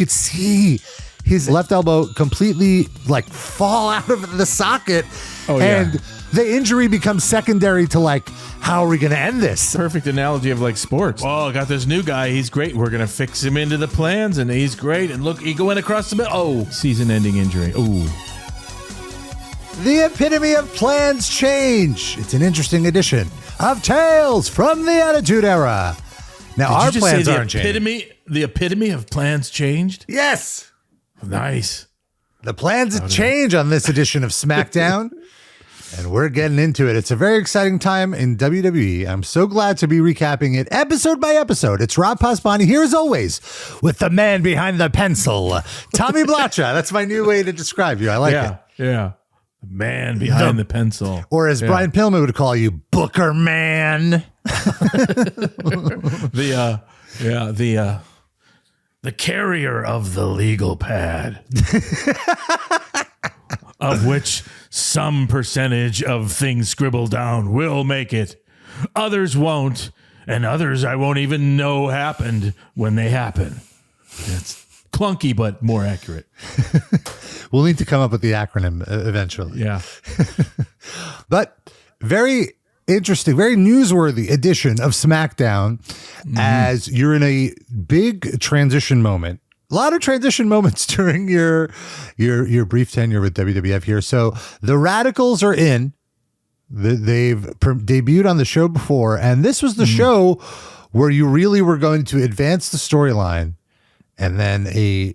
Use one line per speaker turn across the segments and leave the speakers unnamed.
could see his left elbow completely like fall out of the socket. And the injury becomes secondary to like, how are we going to end this?
Perfect analogy of like sports. Oh, I got this new guy. He's great. We're going to fix him into the plans, and he's great. And look, he went across the middle. Oh, season-ending injury. Ooh.
The epitome of plans change. It's an interesting edition of Tales from the Attitude Era. Now, our plans aren't changing.
The epitome of plans changed?
Yes.
Nice.
The plans change on this edition of Smackdown, and we're getting into it. It's a very exciting time in WWE. I'm so glad to be recapping it episode by episode. It's Rob Pasbani here as always with the man behind the pencil, Tommy Blacha. That's my new way to describe you. I like it.
Yeah. The man behind the pencil.
Or as Brian Pillman would call you, Booker Man.
The carrier of the legal pad, of which some percentage of things scribbled down will make it. Others won't, and others I won't even know happened when they happen. It's clunky, but more accurate.
We'll need to come up with the acronym eventually.
Yeah.
But very interesting, very newsworthy edition of Smackdown as you're in a big transition moment. A lot of transition moments during your brief tenure with WWF here. So the Radicalz are in. They've debuted on the show before, and this was the show where you really were going to advance the storyline, and then a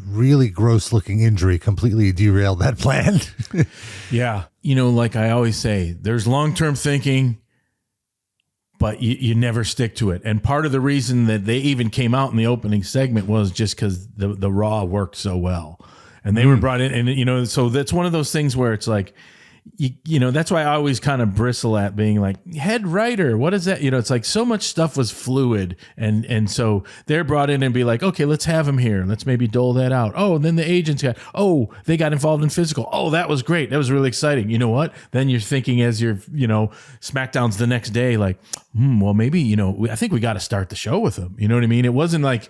really gross looking injury completely derailed that plan.
Yeah. You know, like I always say, there's long-term thinking, but you never stick to it. And part of the reason that they even came out in the opening segment was just because the Raw worked so well. And they were brought in, and, you know, so that's one of those things where it's like, you know, that's why I always kind of bristle at being like, head writer, what is that? You know, it's like so much stuff was fluid. And so they're brought in and be like, okay, let's have him here. Let's maybe dole that out. Oh, and then the agents they got involved in physical. Oh, that was great. That was really exciting. You know what? Then you're thinking as you're, you know, Smackdown's the next day, like, well, maybe, you know, I think we got to start the show with him. You know what I mean? It wasn't like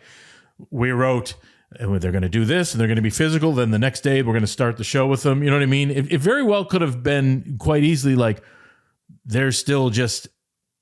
we wrote, they're going to do this and they're going to be physical. Then the next day we're going to start the show with them. You know what I mean? It very well could have been quite easily like there's still just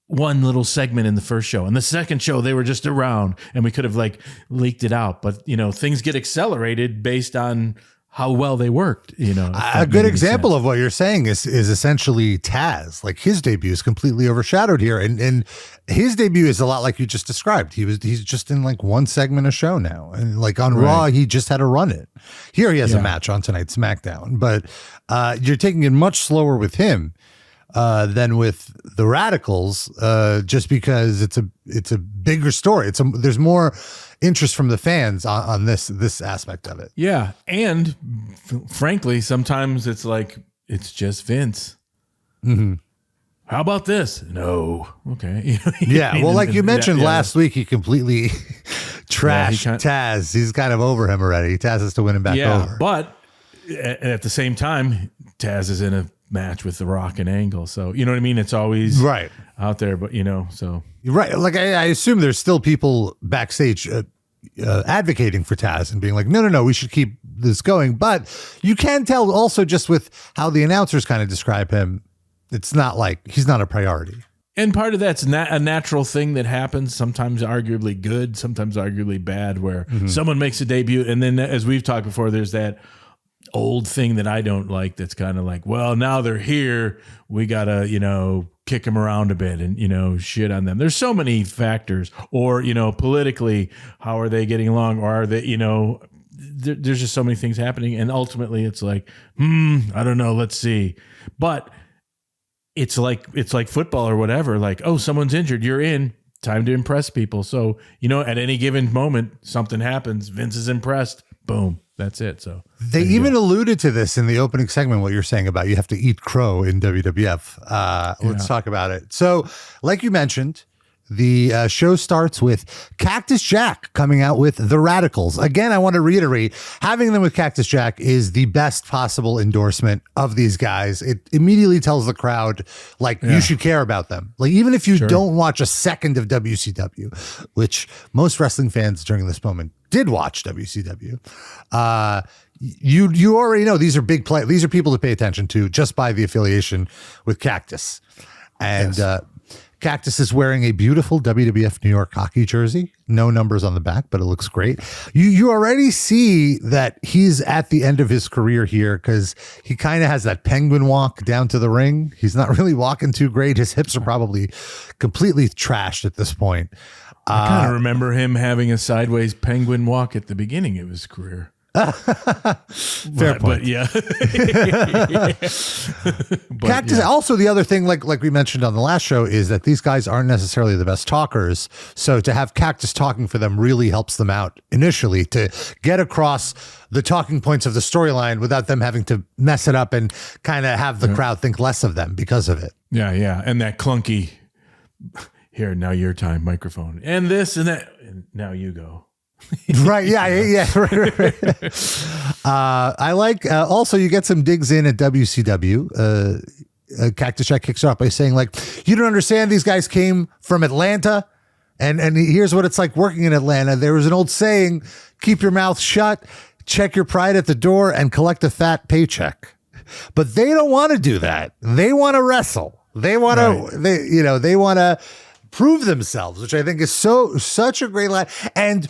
one little segment in the first show. And the second show, they were just around and we could have like leaked it out. But, you know, things get accelerated based on how well they worked, you know.
A good example of what you're saying is essentially Tazz. Like his debut is completely overshadowed here. And his debut is a lot like you just described. He's just in like one segment of show now. And like on Raw, he just had to run it. Here he has a match on tonight's SmackDown. But you're taking it much slower with him than with the Radicalz, just because it's a bigger story. There's more interest from the fans on this aspect of it.
Yeah. And frankly, sometimes it's like, it's just Vince.
Mm-hmm.
How about this? No. Okay.
Yeah. Well, like you mentioned last week, he completely trashed Tazz. He's kind of over him already. Tazz has to win him back over.
But at the same time, Tazz is in a match with The Rock and Angle. So, you know what I mean? It's always out there, but, you know, so.
Right. Like I assume there's still people backstage advocating for Tazz and being like, no, we should keep this going. But you can tell also just with how the announcers kind of describe him, it's not like he's not a priority.
And part of that's a natural thing that happens, sometimes arguably good, sometimes arguably bad, where someone makes a debut. And then, as we've talked before, there's that old thing that I don't like that's kind of like, well, now they're here, we got to, you know, kick them around a bit and, you know, shit on them. There's so many factors. Or, you know, politically, how are they getting along? Or are they, you know, there's just so many things happening. And ultimately it's like, I don't know, let's see. But it's like football or whatever. Like, oh, someone's injured, you're in. Time to impress people. So, you know, at any given moment, something happens. Vince is impressed. Boom. That's it. So
they even alluded to this in the opening segment, what you're saying about you have to eat crow in WWF. Let's talk about it. So like you mentioned, The show starts with Cactus Jack coming out with the Radicalz. Again, I want to reiterate, having them with Cactus Jack is the best possible endorsement of these guys. It immediately tells the crowd, like, you should care about them. Like, even if you don't watch a second of WCW, which most wrestling fans during this moment did watch WCW, you already know these are big play. These are people to pay attention to just by the affiliation with Cactus. And Cactus is wearing a beautiful WWF New York hockey jersey. No numbers on the back, but it looks great. You already see that he's at the end of his career here because he kind of has that penguin walk down to the ring. He's not really walking too great. His hips are probably completely trashed at this point.
I kind of remember him having a sideways penguin walk at the beginning of his career.
Fair point.
But yeah.
Cactus. Also, the other thing, like we mentioned on the last show, is that these guys aren't necessarily the best talkers. So to have Cactus talking for them really helps them out initially to get across the talking points of the storyline without them having to mess it up and kind of have the crowd think less of them because of it.
Yeah, yeah. And that clunky, here, now your time, microphone. And this and that, and now you go.
Right. Yeah. Right. I like, also you get some digs in at WCW. Cactus Jack kicks her off by saying, like, you don't understand, these guys came from Atlanta and here's what it's like working in Atlanta. There was an old saying, keep your mouth shut, check your pride at the door, and collect a fat paycheck. But they don't want to do that. They want to wrestle. They want to, they want to prove themselves, which I think is such a great line. And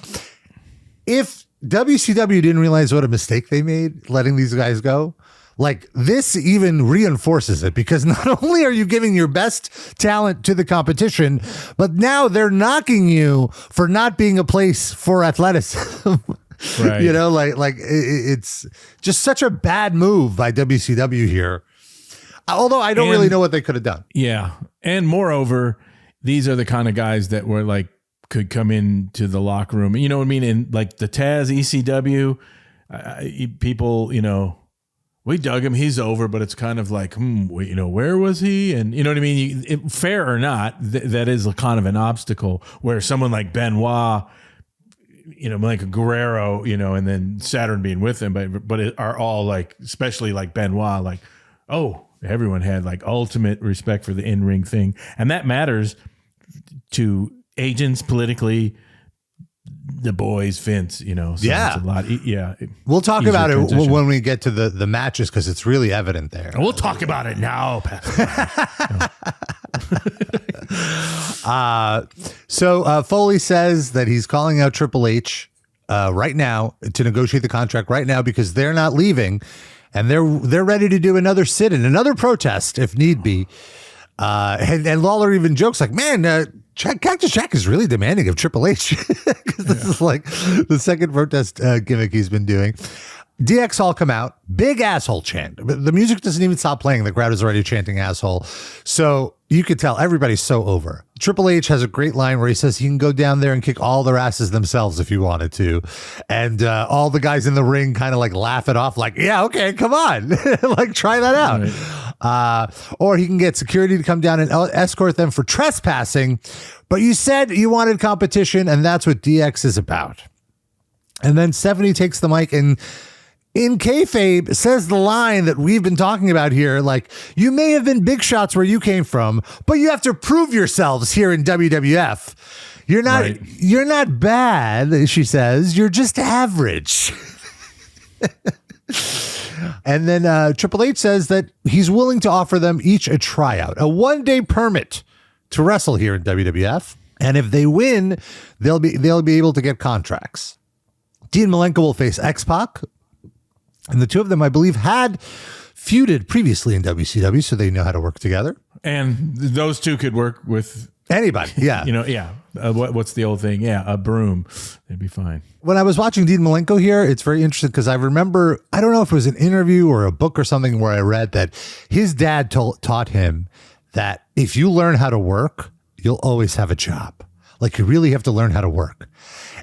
if WCW didn't realize what a mistake they made letting these guys go, like, this even reinforces it, because not only are you giving your best talent to the competition, but now they're knocking you for not being a place for athleticism. Right. It's just such a bad move by WCW here. Although I don't really know what they could have done.
Yeah. And moreover, these are the kind of guys that were like, could come into the locker room. You know what I mean? And like the Tazz, ECW, people, we dug him, he's over, but it's kind of like, where was he? And you know what I mean? Fair or not, that is a kind of an obstacle where someone like Benoit, like a Guerrero, and then Saturn being with him, but it are all like, especially like Benoit, like, everyone had like ultimate respect for the in-ring thing. And that matters to agents politically, the boys, Vince, so it's a lot.
We'll talk about it when we get to the matches, because it's really evident there.
We'll talk about it now.
So Foley says that he's calling out Triple H right now to negotiate the contract right now, because they're not leaving and they're ready to do another sit-in, another protest if need be. And Lawler even jokes like, man, Cactus Jack is really demanding of Triple H, because this is like the second protest gimmick he's been doing. DX all come out, big asshole chant. But the music doesn't even stop playing. The crowd is already chanting asshole. So you could tell everybody's so over. Triple H has a great line where he says he can go down there and kick all their asses themselves if he wanted to. And all the guys in the ring kind of like laugh it off like, yeah, okay, come on. Like, try that out. Right. Or he can get security to come down and escort them for trespassing. But you said you wanted competition, and that's what DX is about. And then Stephanie takes the mic and in kayfabe says the line that we've been talking about here, like, you may have been big shots where you came from, but you have to prove yourselves here in WWF. You're not bad, she says. You're just average. And then Triple H says that he's willing to offer them each a tryout, a 1-day permit to wrestle here in WWF. And if they win, they'll be able to get contracts. Dean Malenko will face X-Pac. And the two of them, I believe, had feuded previously in WCW, so they know how to work together. And
those two could work with
anybody. Yeah.
What's the old thing? Yeah, a broom. They'd be fine.
When I was watching Dean Malenko here, it's very interesting because I remember, I don't know if it was an interview or a book or something where I read that his dad taught him that if you learn how to work, you'll always have a job. Like, you really have to learn how to work.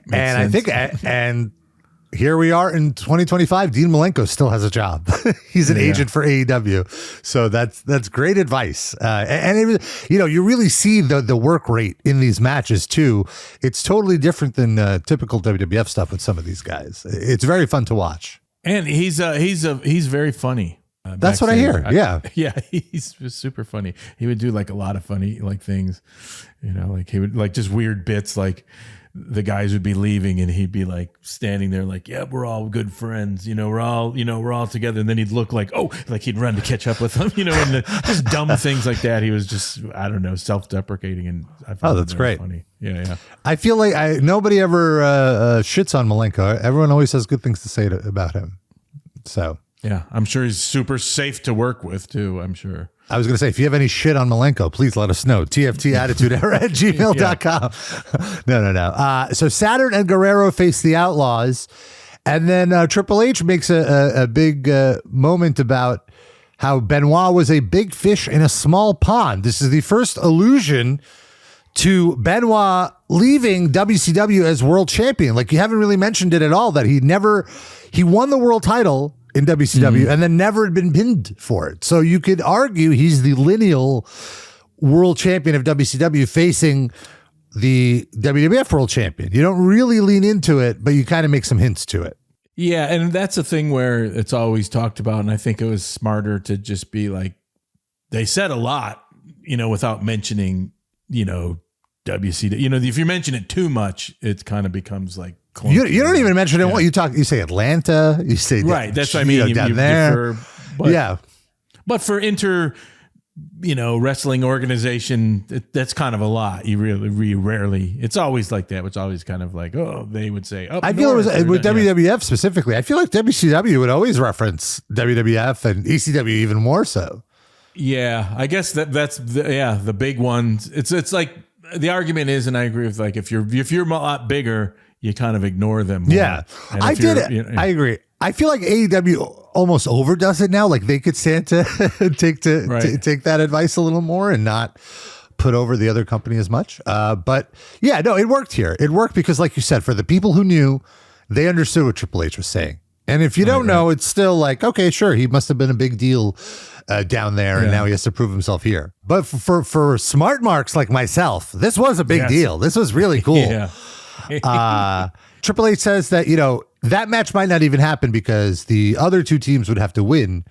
Makes sense.
I think, and here we are in 2025, Dean Malenko still has a job. He's an agent for AEW. So that's great advice. And it was, you really see the work rate in these matches too. It's totally different than typical WWF stuff with some of these guys. It's very fun to watch.
And he's very funny.
That's what I hear. Yeah.
He's super funny. He would do like a lot of funny like things, like he would like just weird bits. Like the guys would be leaving and he'd be like standing there like, yeah, we're all good friends. We're all together. And then he'd look like he'd run to catch up with them, and just dumb things like that. He was just, I don't know, self-deprecating. And I found
that's great.
Funny. Yeah.
I feel like nobody ever shits on Malenko. Everyone always has good things to say about him. So.
Yeah, I'm sure he's super safe to work with too, I'm sure.
I was going to say, if you have any shit on Malenko, please let us know. tftattitude@gmail.com. No. So Saturn and Guerrero face the Outlaws. And then Triple H makes a big moment about how Benoit was a big fish in a small pond. This is the first allusion to Benoit leaving WCW as world champion. Like, you haven't really mentioned it at all, that he won the world title in WCW and then never had been pinned for it. So you could argue he's the lineal world champion of WCW facing the WWF world champion. You don't really lean into it, but you kind of make some hints to it.
Yeah, and that's a thing where it's always talked about, and I think it was smarter to just be like, they said a lot, without mentioning, WCW. If you mention it too much, it kind of becomes like,
you don't even mention it. Yeah. You say Atlanta, you say
right. That's what I mean.
Down there.
But for wrestling organization, that's kind of a lot. You really rarely. It's always like that. It's always kind of like, they would say.
I feel it was with WWF specifically. I feel like WCW would always reference WWF and ECW even more so.
Yeah, I guess that's the big ones. It's like the argument is, and I agree with, like, if you're a lot bigger, you kind of ignore them more.
Yeah, I did it. I agree. I feel like AEW almost overdoes it now. Like, they could stand to take that advice a little more and not put over the other company as much. But yeah, no, it worked here. It worked because, like you said, for the people who knew, they understood what Triple H was saying. And if you don't know, it's still like, okay, sure, he must have been a big deal down there, and now he has to prove himself here. But for smart marks like myself, this was a big deal. This was really cool. Triple H says that, that match might not even happen because the other two teams would have to win,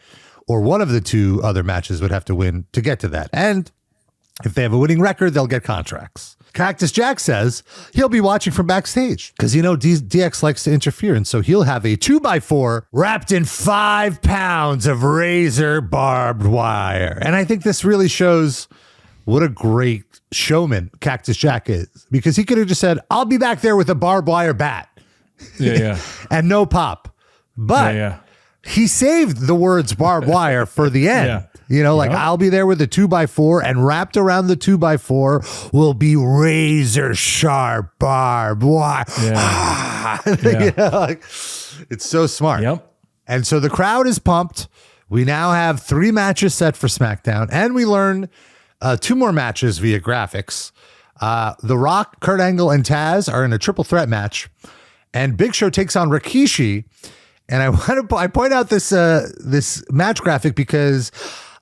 or one of the two other matches would have to win to get to that. And if they have a winning record, they'll get contracts. Cactus Jack says he'll be watching from backstage because, DX likes to interfere. And so he'll have a 2x4 wrapped in 5 pounds of razor barbed wire. And I think this really shows what a great showman Cactus Jack is, because he could have just said, I'll be back there with a barbed wire bat.
Yeah.
And no pop. But he saved the words barbed wire for the end. I'll be there with a 2x4, and wrapped around the 2x4 will be razor sharp barbed wire. It's so smart.
Yep.
And so the crowd is pumped. We now have 3 matches set for SmackDown, and we learn 2 more matches via graphics. The Rock, Kurt Angle, and Tazz are in a triple threat match, and Big Show takes on Rikishi. And I point out this match graphic because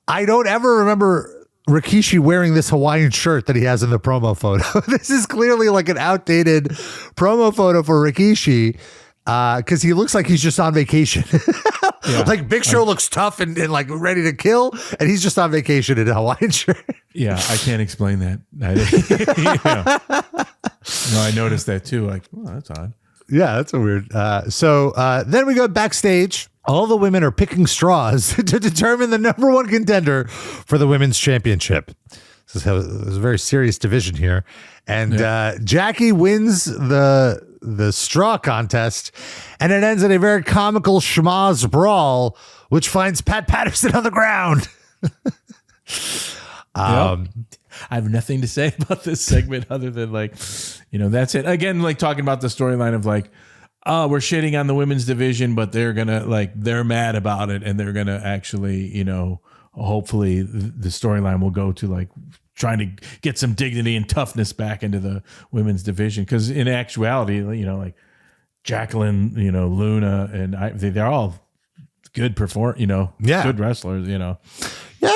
I don't ever remember Rikishi wearing this Hawaiian shirt that he has in the promo photo. This is clearly like an outdated promo photo for Rikishi, because he looks like he's just on vacation. Like, Big Show looks tough and like ready to kill, and he's just on vacation in a Hawaiian shirt.
Yeah, I can't explain that. No, I noticed that too. Like, that's odd.
Yeah, that's a weird. So then we go backstage. All the women are picking straws to determine the number 1 contender for the women's championship. This is a very serious division here. And Jackie wins the straw contest, and it ends in a very comical schmoz brawl, which finds Pat Patterson on the ground.
I have nothing to say about this segment other than, like, that's it. Again, like, talking about the storyline of, like, we're shitting on the women's division, but they're gonna, like, they're mad about it, and they're gonna actually, hopefully the storyline will go to, like, trying to get some dignity and toughness back into the women's division. Because in actuality, like, Jacqueline, Luna, and they're all good good wrestlers,
Yeah,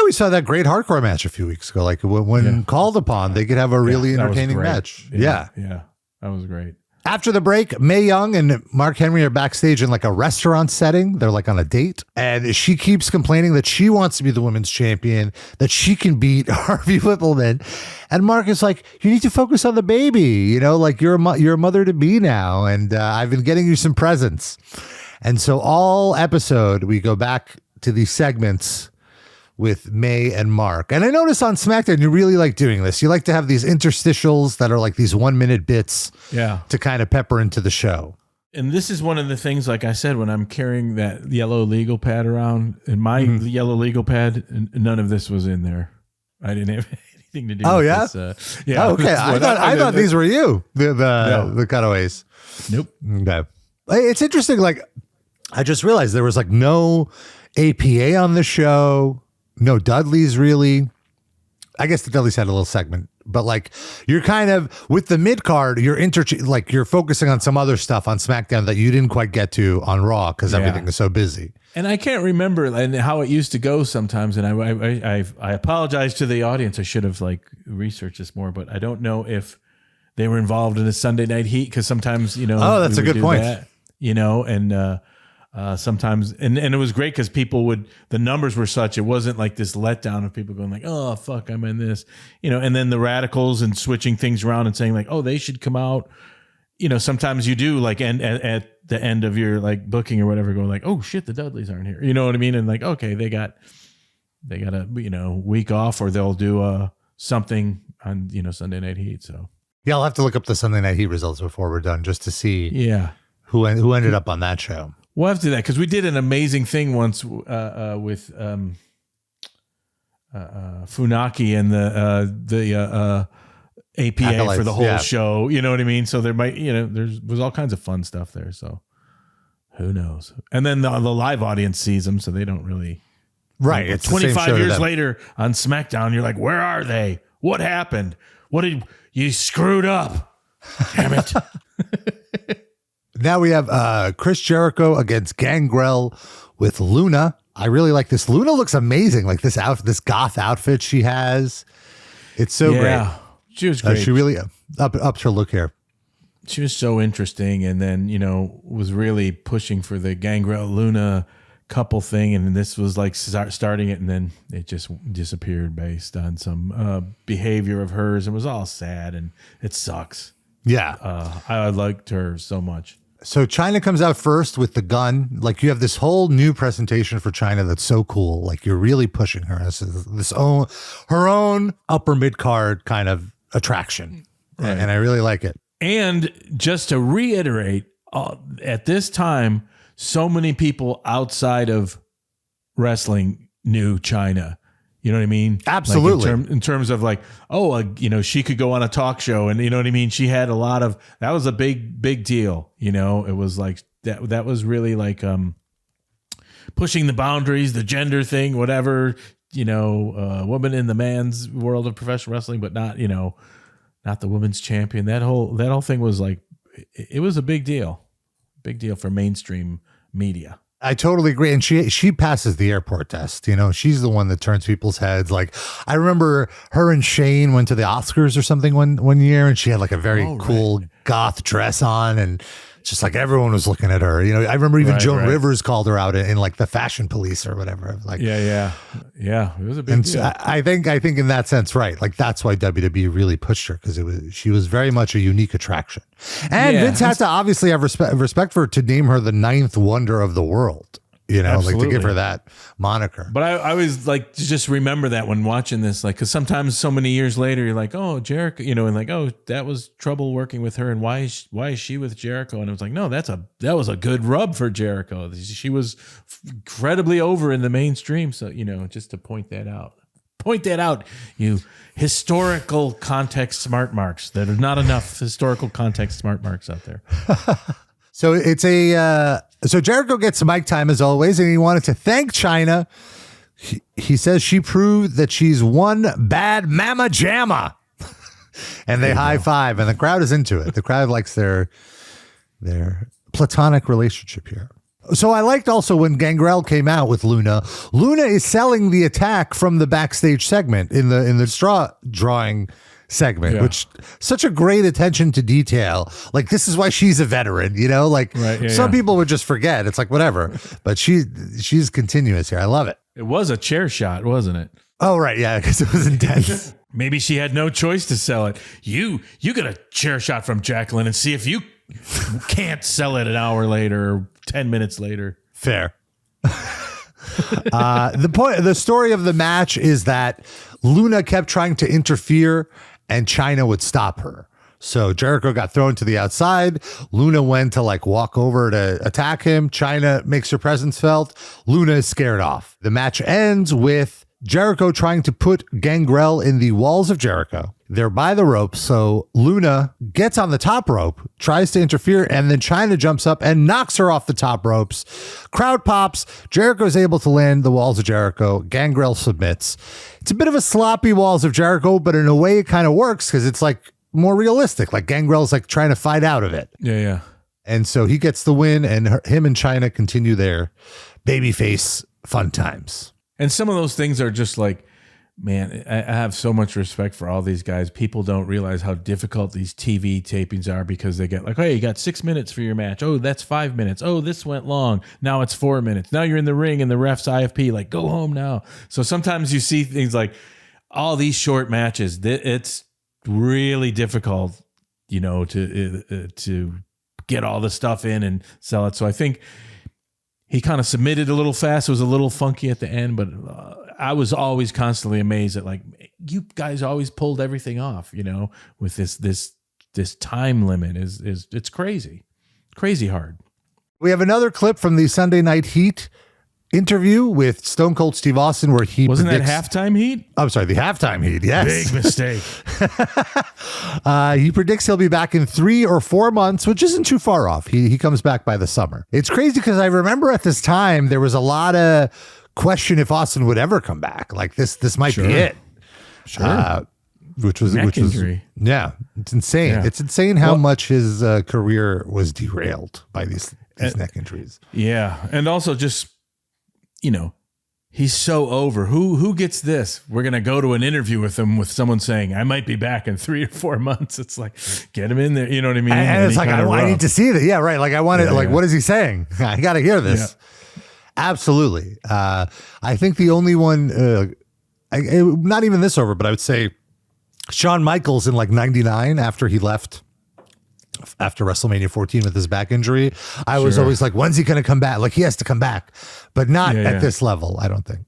we saw that great hardcore match a few weeks ago. Like when called upon, they could have a really entertaining match.
Yeah, that was great.
After the break, Mae Young and Mark Henry are backstage in like a restaurant setting. They're like on a date. And she keeps complaining that she wants to be the women's champion, that she can beat Harvey Whippleman. And Mark is like, you need to focus on the baby. Like you're a mother to be now. And I've been getting you some presents. And so all episode, we go back to these segments with Mae and Mark. And I noticed on SmackDown, you really like doing this. You like to have these interstitials that are like these 1 minute bits to kind of pepper into the show.
And this is one of the things, like I said, when I'm carrying that yellow legal pad around, in my yellow legal pad, none of this was in there. I didn't have anything to do with this.
Oh, okay. I thought these were you, the cutaways.
Nope.
Okay. It's interesting. Like, I just realized there was like no APA on the show. No Dudleys, really. I guess the Dudleys had a little segment, but like you're kind of with the mid card, you're focusing on some other stuff on SmackDown that you didn't quite get to on Raw because everything is so busy.
And I can't remember and how it used to go sometimes. And I apologize to the audience. I should have like researched this more, but I don't know if they were involved in the Sunday Night Heat because sometimes
Oh, that's a good point.
That, sometimes and it was great because the numbers were such, it wasn't like this letdown of people going like, oh fuck, I'm in this, and then the Radicalz and switching things around and saying like, oh, they should come out. Sometimes you do like at the end of your like booking or whatever, going like, oh shit, the Dudleys aren't here. You know what I mean? And like, okay, they got a week off, or they'll do something on Sunday Night Heat. So
yeah, I'll have to look up the Sunday Night Heat results before we're done just to see who ended up on that show.
We'll have to do that because we did an amazing thing once with Funaki and the APA
Acolytes,
for the whole show. You know what I mean? So there might, was all kinds of fun stuff there. So who knows? And then the live audience sees them, so they don't really.
Right. It's
25 years later on SmackDown, you're like, where are they? What happened? What did you screwed up? Damn it.
Now we have Chris Jericho against Gangrel with Luna. I really like this. Luna looks amazing. Like this goth outfit she has. It's so great.
She was great.
She really upped her look here.
She was so interesting, and then was really pushing for the Gangrel Luna couple thing, and this was like starting it, and then it just disappeared based on some behavior of hers. It was all sad, and it sucks.
Yeah,
I liked her so much.
So Chyna comes out first with the gun. Like you have this whole new presentation for Chyna that's so cool. Like you're really pushing her as her own upper mid card kind of attraction, right. And I really like it.
And just to reiterate, at this time, so many people outside of wrestling knew Chyna. You know what I mean?
Absolutely.
Like in terms of like, she could go on a talk show, and you know what I mean? She had that was a big deal. It was like that was really like pushing the boundaries, the gender thing, whatever, woman in the man's world of professional wrestling, but not the women's champion. That whole thing was like, it was a big deal for mainstream media.
I totally agree. And she passes the airport test. She's the one that turns people's heads. Like I remember her and Shane went to the Oscars or something one year, and she had like a very cool goth dress on, and just like everyone was looking at her. I remember even Joan Rivers called her out in like the Fashion Police or whatever. Like
yeah. It was a big deal.
So I think in that sense, right? Like that's why WWE really pushed her, because she was very much a unique attraction, and Vince had to obviously have respect for her to name her the 9th wonder of the world. Absolutely. Like to give her that moniker.
But I always like to just remember that when watching this, like, because sometimes so many years later, you're like, oh, Jericho, and like, oh, that was trouble working with her, and why is she with Jericho? And it was like, no, that was a good rub for Jericho. She was incredibly over in the mainstream. So, just to point that out, you historical context smart marks. There are not enough historical context smart marks out there.
So it's so Jericho gets mic time as always, and he wanted to thank Chyna. He says she proved that she's one bad mama jamma, and they high five, and the crowd is into it. The crowd likes their platonic relationship here. So I liked also when Gangrel came out with Luna. Luna is selling the attack from the backstage segment in the straw drawing segment, which such a great attention to detail. Like, this is why she's a veteran, like some people would just forget. It's like, whatever, but she's continuous here. I love it.
It was a chair shot, wasn't it?
Oh, right. Yeah. Because it was intense.
Maybe she had no choice to sell it. You get a chair shot from Jacqueline and see if you can't sell it an hour later or 10 minutes later.
Fair. The story of the match is that Luna kept trying to interfere and Chyna would stop her. So Jericho got thrown to the outside. Luna went to walk over to attack him. Chyna makes her presence felt. Luna is scared off. The match ends with Jericho trying to put Gangrel in the walls of Jericho. They're by the rope, so Luna gets on the top rope, tries to interfere, and then Chyna jumps up and knocks her off the top ropes. Crowd pops. Jericho's able to land the walls of Jericho. Gangrel submits. It's a bit of a sloppy walls of Jericho, but in a way it kind of works because it's more realistic. Gangrel's trying to fight out of it.
Yeah.
And so he gets the win, and him and Chyna continue their babyface fun times.
And some of those things are just man, I have so much respect for all these guys. People don't realize how difficult these TV tapings are because they get hey, you got 6 minutes for your match. Oh, that's 5 minutes. Oh, this went long. Now it's 4 minutes. Now you're in the ring and the ref's IFP, go home now. So sometimes you see things all these short matches. It's really difficult, to get all the stuff in and sell it. So I think he kind of submitted a little fast. It was a little funky at the end, but I was always constantly amazed at you guys always pulled everything off, with this time limit is it's crazy hard.
We have another clip from the Sunday Night Heat interview with Stone Cold Steve Austin where he
wasn't that halftime heat?
I'm sorry, the halftime heat. Yes,
big mistake.
He predicts he'll be back in 3 or 4 months, which isn't too far off. He comes back by the summer. It's crazy because I remember at this time there was a lot of question if Austin would ever come back. This might be it.
Sure.
Which was
injury.
Yeah, it's insane. Yeah. It's insane how much his career was derailed by these neck injuries.
Yeah, and also just he's so over. Who gets this? We're gonna go to an interview with him with someone saying, "I might be back in 3 or 4 months." It's get him in there. You know what I mean?
And it's I need to see that. Yeah, right. I want it. What is he saying? I got to hear this. Yeah. Absolutely. I think the only one, not even this over, but I would say Shawn Michaels in 99 after he left. After WrestleMania 14 with his back injury, I was always when's he going to come back? He has to come back, but not at this level, I don't think.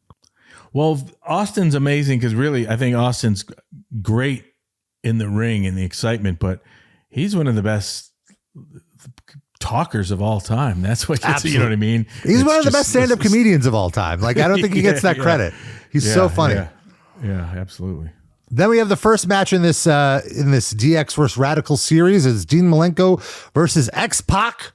Well, Austin's amazing because really, I think Austin's great in the ring and the excitement, but he's one of the best talkers of all time. That's what you know what I mean?
He's one of the best stand-up comedians of all time. I don't think he gets that credit. He's so funny.
Yeah, absolutely.
Then we have the first match in this DX versus Radicalz series. It's Dean Malenko versus X-Pac.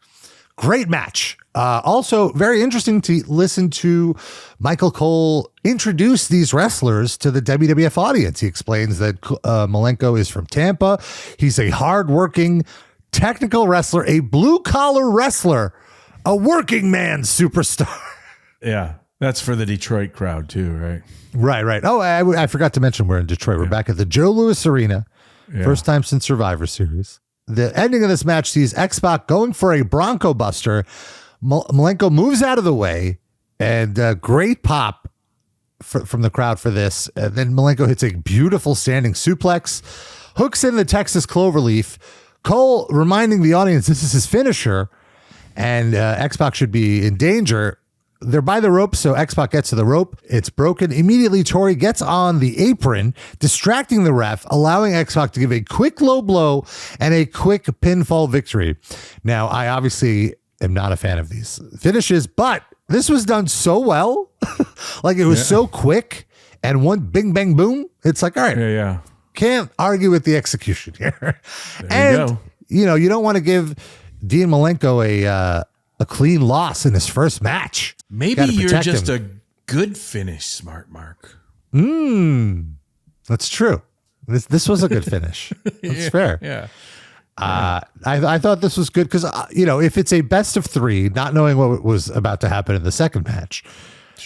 Great match. Also very interesting to listen to Michael Cole introduce these wrestlers to the WWF audience. He explains that Malenko is from Tampa. He's a hardworking, technical wrestler, a blue-collar wrestler, a working man superstar.
Yeah. That's for the Detroit crowd too, right?
Right. Oh, I forgot to mention we're in Detroit. We're back at the Joe Louis Arena. First time since Survivor Series. The ending of this match sees X-Pac going for a Bronco Buster. Malenko moves out of the way, and great pop from the crowd for this. And then Malenko hits a beautiful standing suplex, hooks in the Texas Cloverleaf. Cole reminding the audience this is his finisher, and X-Pac should be in danger. They're by the rope, so X-Pac gets to the rope. It's broken. Immediately, Tori gets on the apron, distracting the ref, allowing X-Pac to give a quick low blow and a quick pinfall victory. Now, I obviously am not a fan of these finishes, but this was done so well. It was so quick and one bing, bang, boom. It's all right.
Yeah.
Can't argue with the execution here.
There you go.
You don't want to give Dean Malenko a clean loss in his first match.
Maybe you're just a good finish, Smart Mark.
That's true. This was a good finish. That's fair.
Yeah.
I thought this was good because, if it's a best of 3, not knowing what was about to happen in the second match,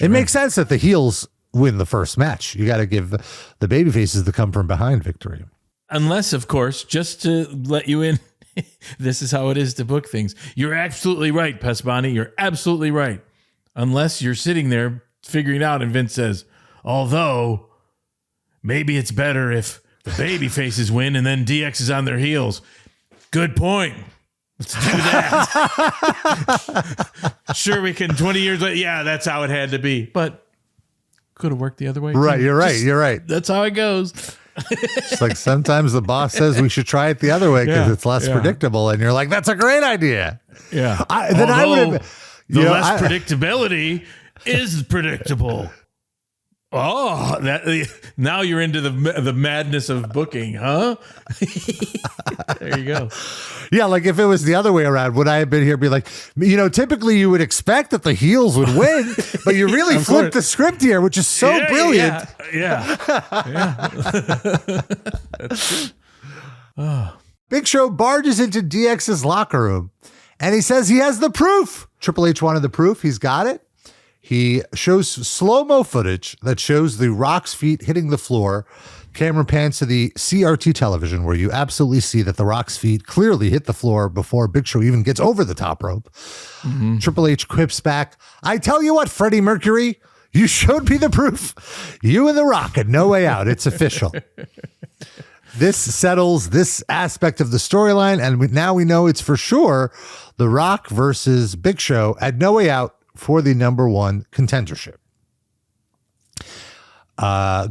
it makes sense that the heels win the first match. You got to give the babyfaces the come from behind victory.
Unless, of course, just to let you in, this is how it is to book things. You're absolutely right, Pasbani. You're absolutely right. Unless you're sitting there figuring it out and Vince says, although maybe it's better if the baby faces win and then DX is on their heels. Good point. Let's do that. Sure, we can 20 years later. Yeah, that's how it had to be. But could have worked the other way.
Right, you're right.
That's how it goes.
It's like sometimes the boss says we should try it the other way because it's less predictable. And you're like, that's a great idea.
Yeah.
The
less predictability is predictable. Oh, now you're into the madness of booking, huh? There you go.
Yeah, like if it was the other way around, would I have been here and be like, typically you would expect that the heels would win, but you really flipped the script here, which is so brilliant.
Yeah. That's true.
Big Show barges into DX's locker room, and he says he has the proof. Triple H wanted the proof. He's got it. He shows slow-mo footage that shows the Rock's feet hitting the floor. Camera pans to the CRT television where you absolutely see that the Rock's feet clearly hit the floor before Big Show even gets over the top rope. Mm-hmm. Triple H quips back, I tell you what, Freddie Mercury, you showed me the proof. You and the Rock and No Way Out. It's official. This settles this aspect of the storyline, and now we know it's for sure The Rock versus Big Show at No Way Out for the number 1 contendership.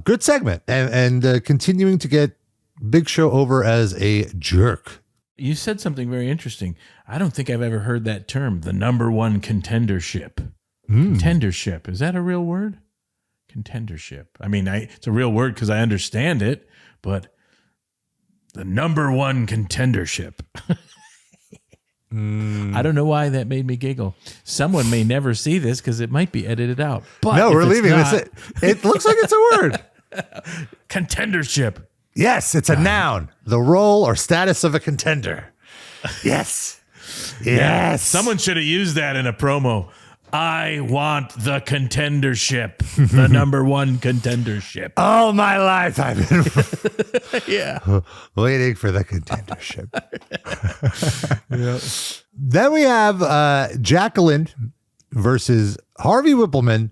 Good segment and continuing to get Big Show over as a jerk.
You said something very interesting. I don't think I've ever heard that term, the number 1 contendership. Contendership. Is that a real word? Contendership. I mean, it's a real word because I understand it, but the number 1 contendership. I don't know why that made me giggle. Someone may never see this because it might be edited out. But
no, we're leaving this. It looks like it's a word.
Contendership.
Yes, it's a noun. The role or status of a contender. Yes. Yes.
Yeah, someone should have used that in a promo. I want the contendership, the number 1 contendership.
All my life I've been waiting for the contendership. Then we have Jacqueline versus Harvey Whippleman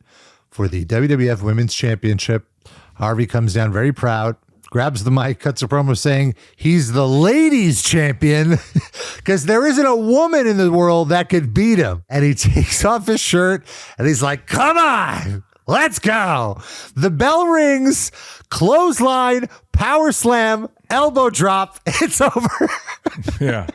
for the WWF Women's Championship. Harvey comes down very proud, grabs the mic, cuts a promo saying he's the ladies champion because there isn't a woman in the world that could beat him. And he takes off his shirt and he's like, come on, let's go. The bell rings, clothesline, power slam, elbow drop. It's over.
Yeah.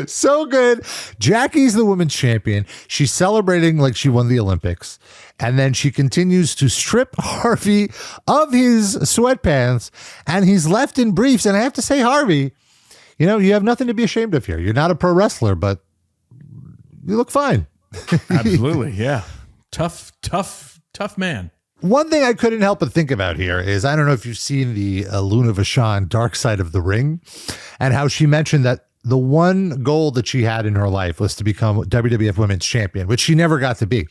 So good. Jackie's the women's champion. She's celebrating like she won the Olympics. And then she continues to strip Harvey of his sweatpants, and he's left in briefs. And I have to say, Harvey, you have nothing to be ashamed of here. You're not a pro wrestler, but you look fine.
Absolutely. Yeah. Tough man.
One thing I couldn't help but think about here is, I don't know if you've seen the Luna Vachon Dark Side of the Ring, and how she mentioned that the one goal that she had in her life was to become WWF Women's Champion, which she never got to be.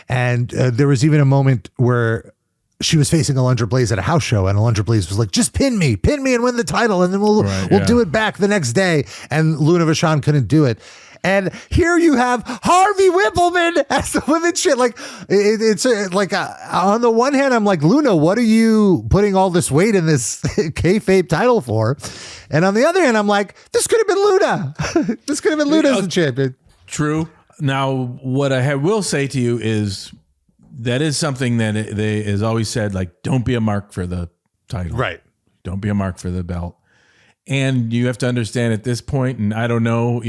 And there was even a moment where she was facing Alundra Blaze at a house show, and Alundra Blaze was like, just pin me and win the title, and then we'll do it back the next day. And Luna Vachon couldn't do it. And here you have Harvey Whippleman as the women's shit. Like, it's like, on the one hand, I'm like, Luna, what are you putting all this weight in this kayfabe title for? And on the other hand, I'm like, this could have been Luna. This could have been Luna as the champion.
True. Now, what I will say to you is that is something that is always said, like, don't be a mark for the title.
Right.
Don't be a mark for the belt. And you have to understand at this point, and I don't know,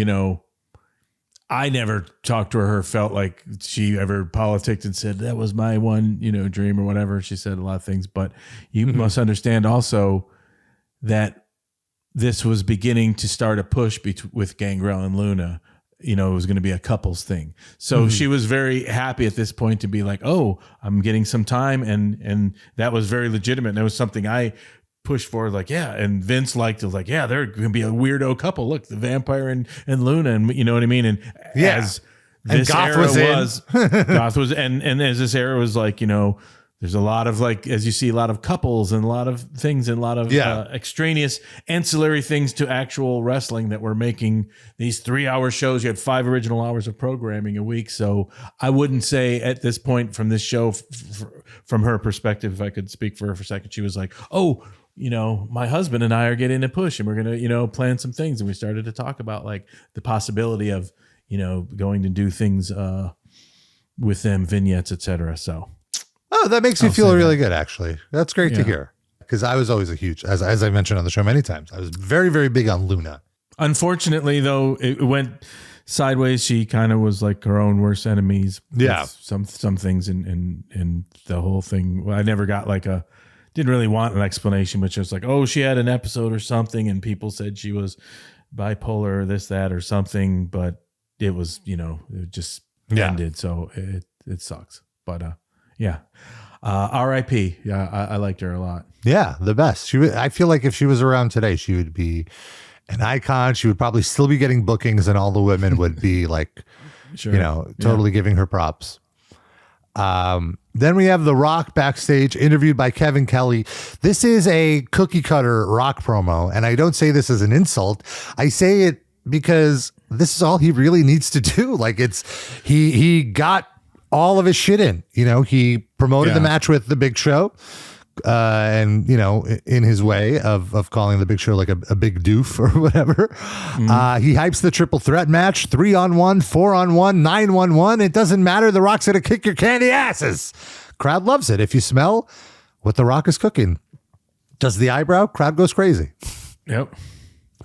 I never talked to her, felt like she ever politicked and said that was my one, dream or whatever. She said a lot of things, but you must understand also that this was beginning to start a push with Gangrel and Luna. It was going to be a couples thing. So she was very happy at this point to be like, oh, I'm getting some time. And that was very legitimate. And that was something I pushed forward like, yeah, and Vince liked it, like, yeah, they're gonna be a weirdo couple. Look, the vampire and Luna, and you know what I mean? And as this era was Goth was and as this era was like, you know, there's a lot of like, as you see, a lot of couples and a lot of things and a lot of extraneous ancillary things to actual wrestling that were making these 3-hour shows. You had 5 original hours of programming a week. So I wouldn't say at this point from this show, from her perspective, if I could speak for her for a second, she was like, oh, you know, my husband and I are getting a push and we're going to, you know, plan some things. And we started to talk about like the possibility of, you know, going to do things with them, vignettes, etc. So.
Oh, that makes me feel really good, actually. That's great to hear. Because I was always a huge, as I mentioned on the show many times, I was very, very big on Luna.
Unfortunately, though, it went sideways. She kind of was like her own worst enemies.
Yeah.
Some things in the whole thing. I never got like didn't really want an explanation, but just like, oh, she had an episode or something, and people said she was bipolar or this, that, or something, but it was, you know, it just ended. So it sucks. But R.I.P. Yeah, I liked her a lot. Yeah,
the best. I feel like if she was around today, she would be an icon. She would probably still be getting bookings, and all the women would be like, you know, totally giving her props. Then we have The Rock backstage, interviewed by Kevin Kelly. This is a cookie cutter Rock promo, and I don't say this as an insult. I say it because this is all he really needs to do. Like he got all of his shit in. You know, he promoted the match with the Big Show, and you know, in his way of calling the Big Show like a big doof or whatever. He hypes the triple threat match: 3-on-1, 4-on-1, 9-1-1. It doesn't matter. The Rock's gonna kick your candy asses. Crowd loves it. If you smell what the Rock is cooking, does the eyebrow? Crowd goes crazy.
Yep.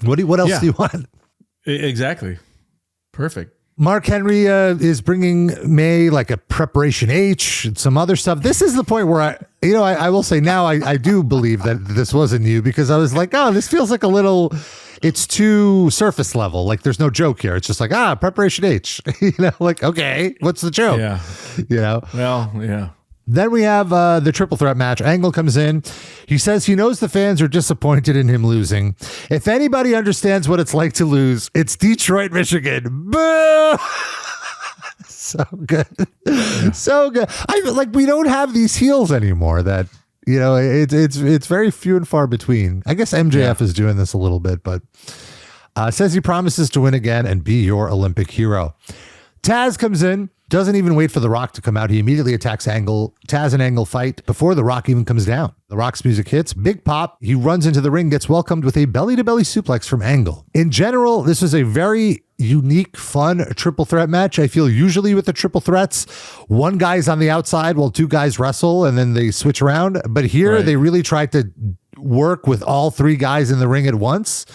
What else do you want?
Exactly. Perfect.
Mark Henry is bringing Mae like a preparation H and some other stuff. This is the point where I will say now I do believe that this wasn't you, because I was like, oh, this feels like a little, it's too surface level. Like there's no joke here. It's just like, preparation H, you know, like, okay, what's the joke?
Yeah.
You know?
Well, yeah.
Then we have the triple threat match. Angle comes in. He says he knows the fans are disappointed in him losing. If anybody understands what it's like to lose, it's Detroit, Michigan. Boo! So good. Yeah. So good. We don't have these heels anymore that, you know, it's very few and far between. I guess MJF is doing this a little bit, but says he promises to win again and be your Olympic hero. Tazz comes in. Doesn't even wait for The Rock to come out. He immediately attacks Angle. Tazz and Angle fight before The Rock even comes down. The Rock's music hits. Big pop. He runs into the ring, gets welcomed with a belly-to-belly suplex from Angle. In general, this was a very unique, fun triple threat match. I feel usually with the triple threats, one guy's on the outside while 2 guys wrestle, and then they switch around. But here, they really tried to work with all 3 guys in the ring at once,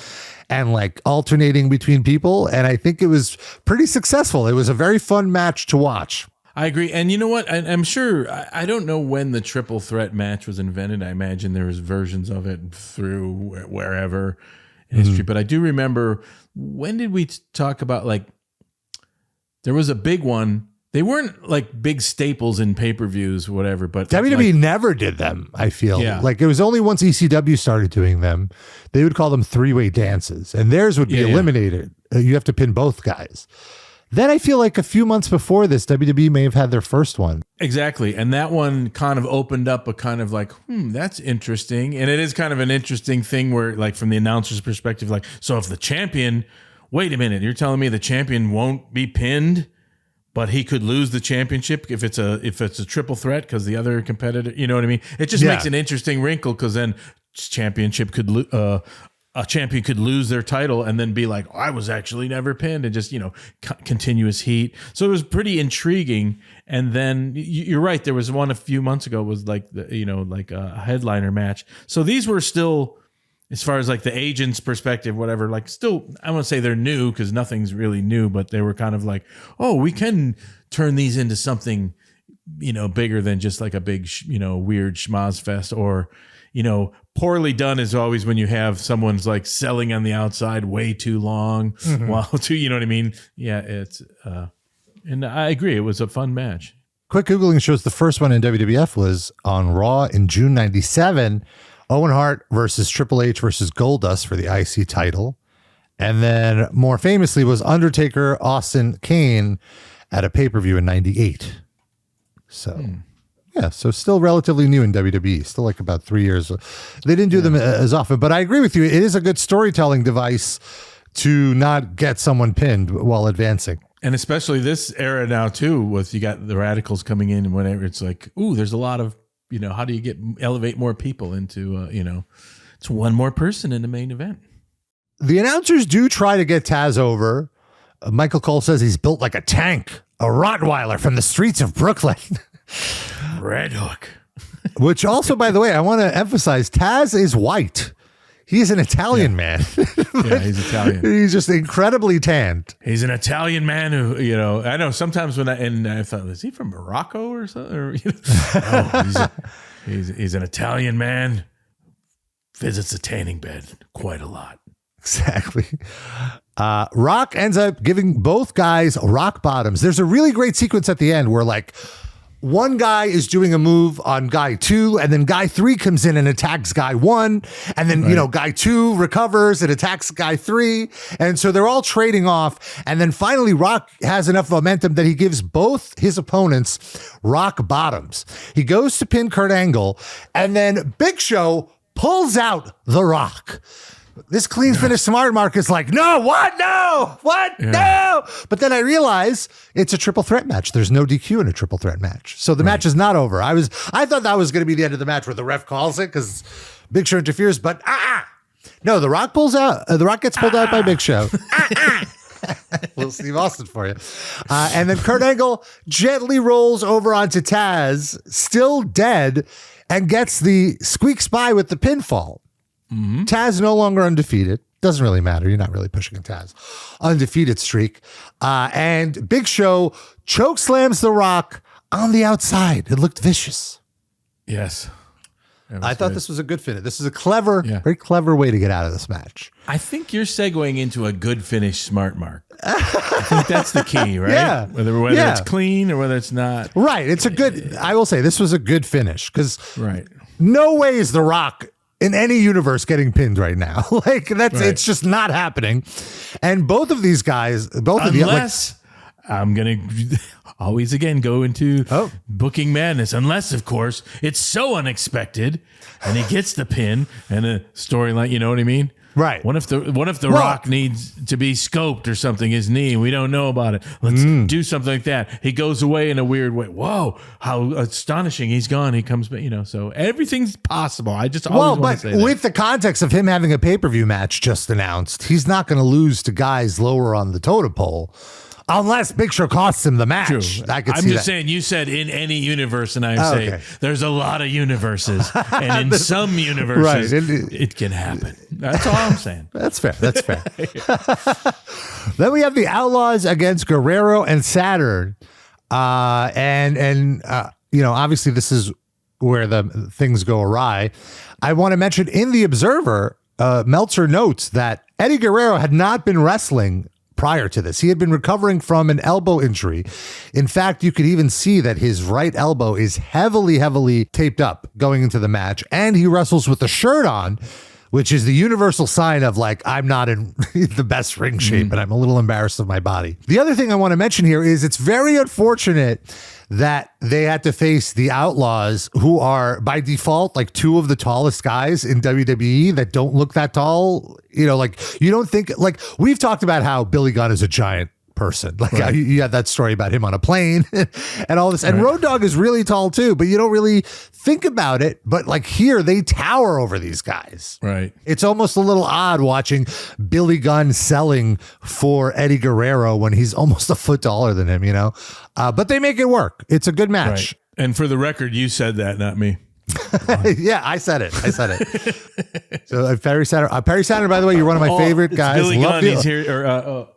and like alternating between people. And I think it was pretty successful. It was a very fun match to watch.
I agree. And you know what? I'm sure, I don't know when the triple threat match was invented. I imagine there was versions of it through wherever in history. But I do remember, when did we talk about, like, there was a big one. They weren't like big staples in pay-per-views or whatever, but
WWE never did them, I feel.
Yeah.
Like it was only once ECW started doing them, they would call them 3-way dances, and theirs would be eliminated. You have to pin both guys. Then I feel like a few months before this, WWE may have had their first one.
Exactly. And that one kind of opened up a kind of like, that's interesting. And it is kind of an interesting thing where, like, from the announcer's perspective, like, so if the champion, wait a minute, you're telling me the champion won't be pinned, but he could lose the championship if it's a triple threat because the other competitor, you know what I mean? It just makes an interesting wrinkle, because then a champion could lose their title and then be like, I was actually never pinned, and just, you know, continuous heat. So it was pretty intriguing. And then you're right, there was one a few months ago was like like a headliner match. So these were still, as far as like the agent's perspective, whatever, like still, I want to say they're new because nothing's really new, but they were kind of like, oh, we can turn these into something, you know, bigger than just like a big, weird schmoz fest. Or, poorly done is always when you have someone's like selling on the outside way too long while you know what I mean? Yeah, it's, and I agree. It was a fun match.
Quick Googling shows the first one in WWF was on Raw in June 97. Owen Hart versus Triple H versus Goldust for the IC title. And then more famously was Undertaker, Austin, Kane at a pay-per-view in 98. So, yeah, so still relatively new in WWE, still like about 3 years. They didn't do them as often, but I agree with you. It is a good storytelling device to not get someone pinned while advancing.
And especially this era now too, with you got the Radicalz coming in and whatever. It's like, ooh, there's a lot of, how do you elevate more people into, it's one more person in the main event.
The announcers do try to get Tazz over. Michael Cole says he's built like a tank, a Rottweiler from the streets of Brooklyn.
Red Hook.
Which also, by the way, I want to emphasize, Tazz is white. He's an Italian man.
Yeah, he's Italian.
He's just incredibly tanned.
He's an Italian man who, I know sometimes when I thought, is he from Morocco or something? Or, no, he's an Italian man, visits a tanning bed quite a lot.
Exactly. Rock ends up giving both guys rock bottoms. There's a really great sequence at the end where like one guy is doing a move on guy 2, and then guy 3 comes in and attacks guy 1, and then guy 2 recovers and attacks guy 3, and so they're all trading off, and then finally Rock has enough momentum that he gives both his opponents rock bottoms. He goes to pin Kurt Angle, and then Big Show pulls out the Rock. This clean finish smart mark is like, no, what? No, what? Yeah. No. But then I realize it's a triple threat match. There's no DQ in a triple threat match. So the match is not over. I thought that was going to be the end of the match where the ref calls it because Big Show interferes, but no, the Rock pulls out. The Rock gets pulled out by Big Show. Little Steve Austin for you. And then Kurt Angle gently rolls over onto Tazz, still dead, and gets the squeak spy with the pinfall. Mm-hmm. Tazz no longer undefeated. Doesn't really matter. You're not really pushing a Tazz undefeated streak. And Big Show choke slams the Rock on the outside. It looked vicious.
Yes.
I thought this was a good finish. This is a clever, very clever way to get out of this match.
I think you're segueing into a good finish smart mark. I think that's the key, right?
Yeah.
Whether it's clean or whether it's not.
Right. It's a good, I will say this was a good finish because
right.
No way is the Rock in any universe getting pinned right now. It's just not happening. And both of these guys, unless
I'm going to always again go into booking madness, unless of course it's so unexpected and he gets the pin and a storyline, you know what I mean?
Right.
What if the Rock needs to be scoped or something, his knee, we don't know about it. Let's do something like that. He goes away in a weird way. Whoa, how astonishing. He's gone. He comes back, so everything's possible. I just always want to say that.
With the context of him having a pay-per-view match just announced, he's not going to lose to guys lower on the totem pole. Unless Big Show costs him the match.
True. I'm just saying, you said in any universe, and I'm saying there's a lot of universes. And in some universes, it can happen. That's all I'm saying.
That's fair. Then we have the Outlaws against Guerrero and Saturn. Obviously this is where the things go awry. I want to mention in The Observer, Meltzer notes that Eddie Guerrero had not been wrestling prior to this. He had been recovering from an elbow injury. In fact, you could even see that his right elbow is heavily, heavily taped up going into the match. And he wrestles with a shirt on, which is the universal sign of like, I'm not in the best ring shape and I'm a little embarrassed of my body. The other thing I want to mention here is it's very unfortunate that they had to face the Outlaws, who are by default like two of the tallest guys in WWE that don't look that tall. You don't think, like, we've talked about how Billy Gunn is a giant person. Like you had that story about him on a plane and all this. And Road Dogg is really tall too, but you don't really think about it. But like here, they tower over these guys.
Right.
It's almost a little odd watching Billy Gunn selling for Eddie Guerrero when he's almost a foot taller than him, but they make it work. It's a good match.
Right. And for the record, you said that, not me.
Yeah, I said it. So Perry Saturn, by the way, you're one of my favorite guys.
Billy Gunn, he's here. So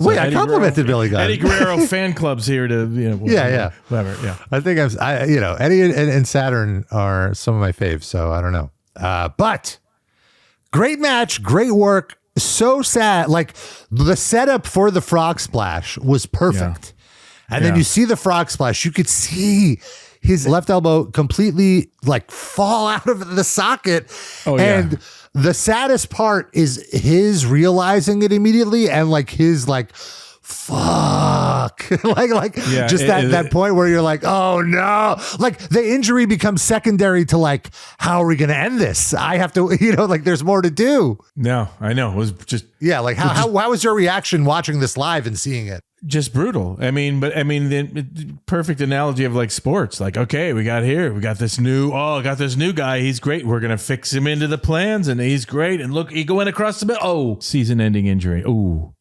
wait, I complimented Billy Gunn.
Eddie Guerrero fan club's here to, whatever. Yeah.
I think Eddie and Saturn are some of my faves, so I don't know. But great match, great work. So sad. Like the setup for the frog splash was perfect. And then you see the frog splash, you could see his left elbow completely like fall out of the socket.
Oh,
and the saddest part is his realizing it immediately and like his like, fuck, that point where you're like, oh no, like the injury becomes secondary to like, how are we going to end this? I have to, like there's more to do.
No, I know. It was just,
how was your reaction watching this live and seeing it?
Just brutal. The perfect analogy of like sports. Like, okay, we got this new guy. He's great. We're going to fix him into the plans and he's great. And look, he went across the middle. Oh, season ending injury. Oh,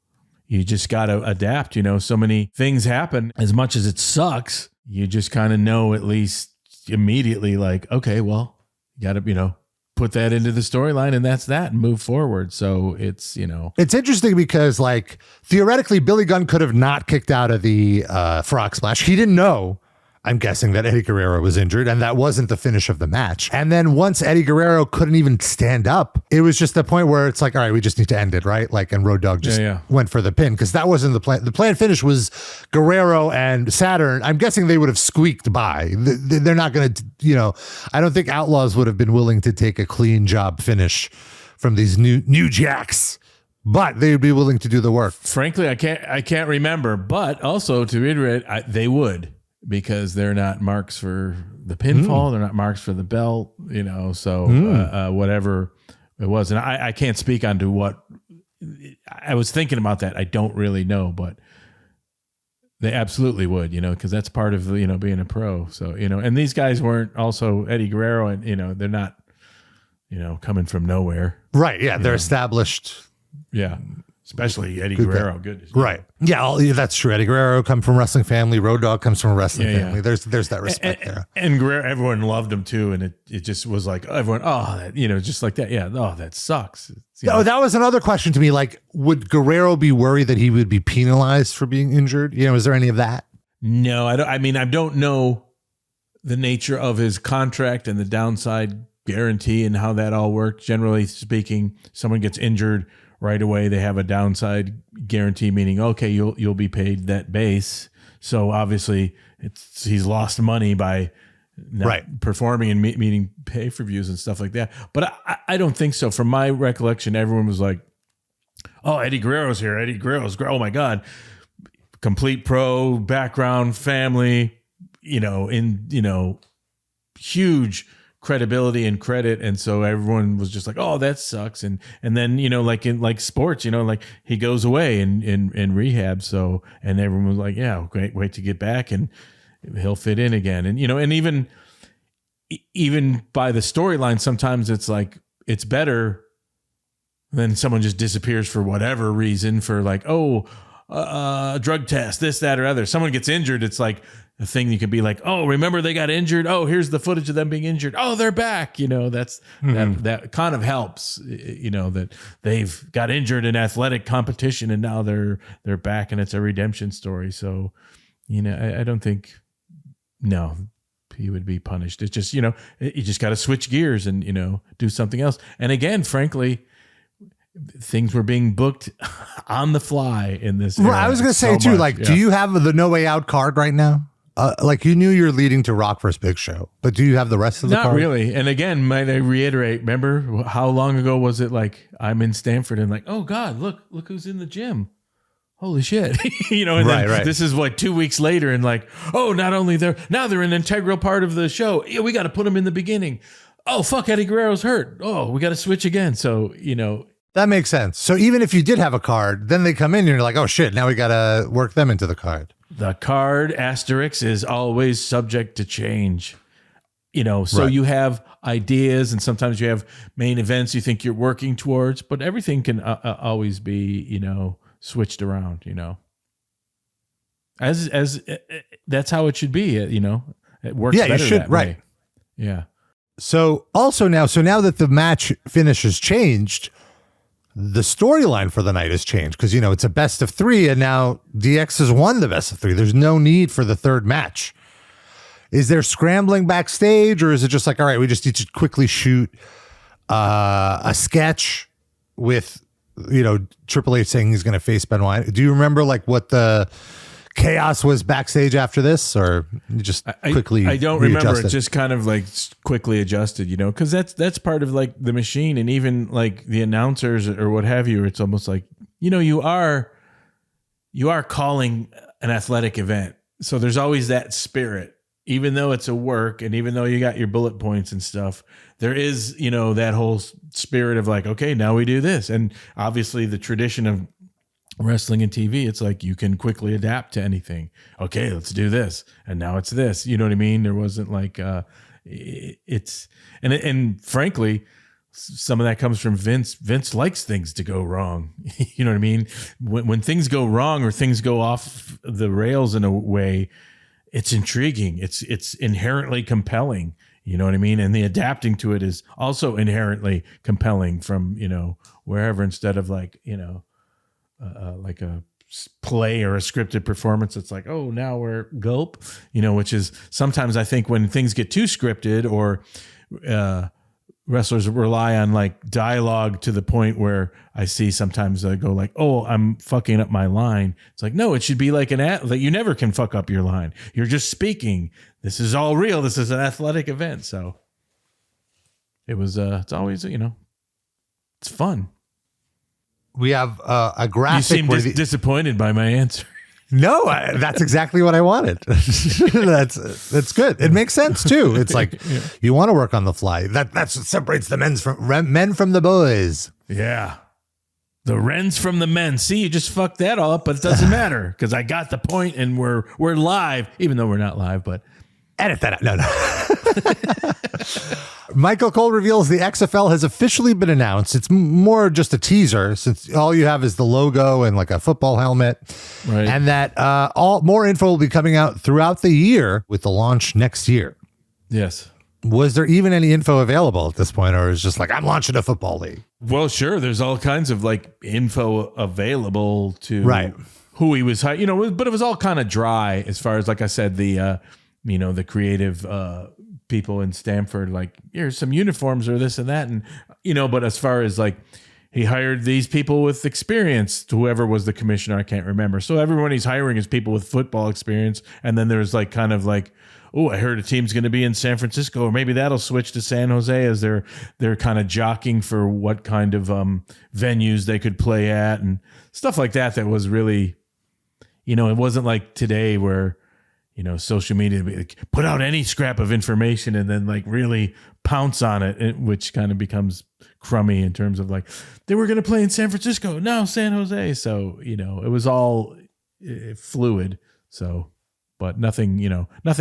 you just got to adapt. So many things happen. As much as it sucks, you just kind of know at least immediately like, okay, well, you got to, put that into the storyline and that's that and move forward. So it's,
It's interesting because like theoretically Billy Gunn could have not kicked out of the frog splash. He didn't know, I'm guessing, that Eddie Guerrero was injured and that wasn't the finish of the match. And then once Eddie Guerrero couldn't even stand up, it was just the point where it's like, all right, we just need to end it, right? Like, and Road Dogg just went for the pin because that wasn't the plan. The planned finish was Guerrero and Saturn. I'm guessing they would have squeaked by. They're not going to, I don't think Outlaws would have been willing to take a clean job finish from these new jacks. But they would be willing to do the work.
Frankly, I can't remember. But also to reiterate, they would. Because they're not marks for the pinfall, they're not marks for the belt, so whatever it was. And I can't speak on to what I was thinking about that. I don't really know, but they absolutely would, because that's part of, being a pro. So, and these guys weren't also Eddie Guerrero and, they're not, coming from nowhere.
Right. Yeah. They're established.
Yeah. Especially Eddie Guerrero. Good.
Right. Yeah, that's true. Eddie Guerrero comes from a wrestling family. Road Dogg comes from a wrestling family. There's that respect there.
And Guerrero, everyone loved him too. And it just was like, everyone, just like that. Yeah. Oh, that sucks.
That was another question to me. Like, would Guerrero be worried that he would be penalized for being injured? Is there any of that?
No, I don't. I don't know the nature of his contract and the downside guarantee and how that all worked. Generally speaking, someone gets injured right away, they have a downside guarantee, meaning, okay, you'll be paid that base. So obviously he's lost money by not performing and meeting pay-per-views and stuff like that. But I don't think so. From my recollection, everyone was like, oh, Eddie Guerrero's here. Eddie Guerrero's great. Oh my God. Complete pro background, family, huge credibility and credit, and so everyone was just like, oh, that sucks. And then like in like sports, like he goes away in rehab, so, and everyone was like, yeah, great, wait to get back and he'll fit in again. And and even by the storyline, sometimes it's like it's better than someone just disappears for whatever reason, for like, drug test, this, that, or other. Someone gets injured, it's like a thing you could be like, oh, remember they got injured? Oh, here's the footage of them being injured. Oh, they're back. That's that kind of helps, that they've got injured in athletic competition and now they're back and it's a redemption story. So, I don't think, no, he would be punished. It's just, you just got to switch gears and, do something else. And again, frankly, things were being booked on the fly in this.
Well, I was going to say too, do you have the No Way Out card right now? Like you knew you're leading to Rock vs. Big Show, but do you have the rest of the card?
Not really. And again, might I reiterate, remember how long ago was it like I'm in Stanford and like, oh God, look who's in the gym. Holy shit. And then this is like 2 weeks later and like, oh, not only they're an integral part of the show. Yeah, we got to put them in the beginning. Oh, fuck, Eddie Guerrero's hurt. Oh, we got to switch again. So,
that makes sense. So even if you did have a card, then they come in and you're like, oh shit, now we got to work them into the card.
The card asterisk is always subject to change. So you have ideas and sometimes you have main events you think you're working towards, but everything can always be, switched around, as that's how it should be. It works better that way. Yeah.
So now that the match finish has changed, the storyline for the night has changed because, it's a best of three and now DX has won the best of three. There's no need for the third match. Is there scrambling backstage or is it just like, all right, we just need to quickly shoot a sketch with, Triple H saying he's going to face Benoit? Do you remember like what the chaos was backstage after this, or you just quickly
I don't remember.
readjusted?
It just kind of like quickly adjusted, because that's part of like the machine, and even like the announcers or what have you. It's almost like, you are calling an athletic event, so there's always that spirit. Even though it's a work, and even though you got your bullet points and stuff, there is, that whole spirit of like, okay, now we do this. And obviously the tradition of wrestling and TV, it's like you can quickly adapt to anything. Okay, let's do this. And now it's this. You know what I mean? There wasn't like, and frankly, some of that comes from Vince. Vince likes things to go wrong. You know what I mean? When things go wrong or things go off the rails in a way, it's intriguing. It's inherently compelling. You know what I mean? And the adapting to it is also inherently compelling from, wherever, instead of like, like a play or a scripted performance. It's like, oh, now we're gulp, which is sometimes I think when things get too scripted, or wrestlers rely on like dialogue to the point where I see sometimes I go like, oh, I'm fucking up my line. It's like, no, it should be like that you never can fuck up your line. You're just speaking. This is all real. This is an athletic event. So it was, it's always, it's fun.
We have a graphic.
You seem disappointed by my answer.
No, that's exactly what I wanted. That's good. It makes sense too. It's like you want to work on the fly. That's what separates the men from the boys.
Yeah, the Wrens from the men. See, you just fucked that all up, but it doesn't matter because I got the point, and we're live, even though we're not live. But
edit that out. No. Michael Cole reveals the XFL has officially been announced. It's more just a teaser, since all you have is the logo and like a football helmet,
right?
And that more info will be coming out throughout the year with the launch next year.
Yes.
Was there even any info available at this point, or is it just like, I'm launching a football league?
Well, sure. There's all kinds of like info available to
right.
Who he was, but it was all kind of dry as far as, like I said, the the creative people in Stamford, like, here's some uniforms or this and that. And, but as far as like, he hired these people with experience, whoever was the commissioner, I can't remember. So everyone he's hiring is people with football experience. And then there's like kind of like, oh, I heard a team's going to be in San Francisco, or maybe that'll switch to San Jose, as they're kind of jockeying for what kind of venues they could play at and stuff like that. That was really, it wasn't like today where, social media like, put out any scrap of information and then like really pounce on it, which kind of becomes crummy in terms of like, they were going to play in San Francisco, no, San Jose. So, it was all fluid. So, but nothing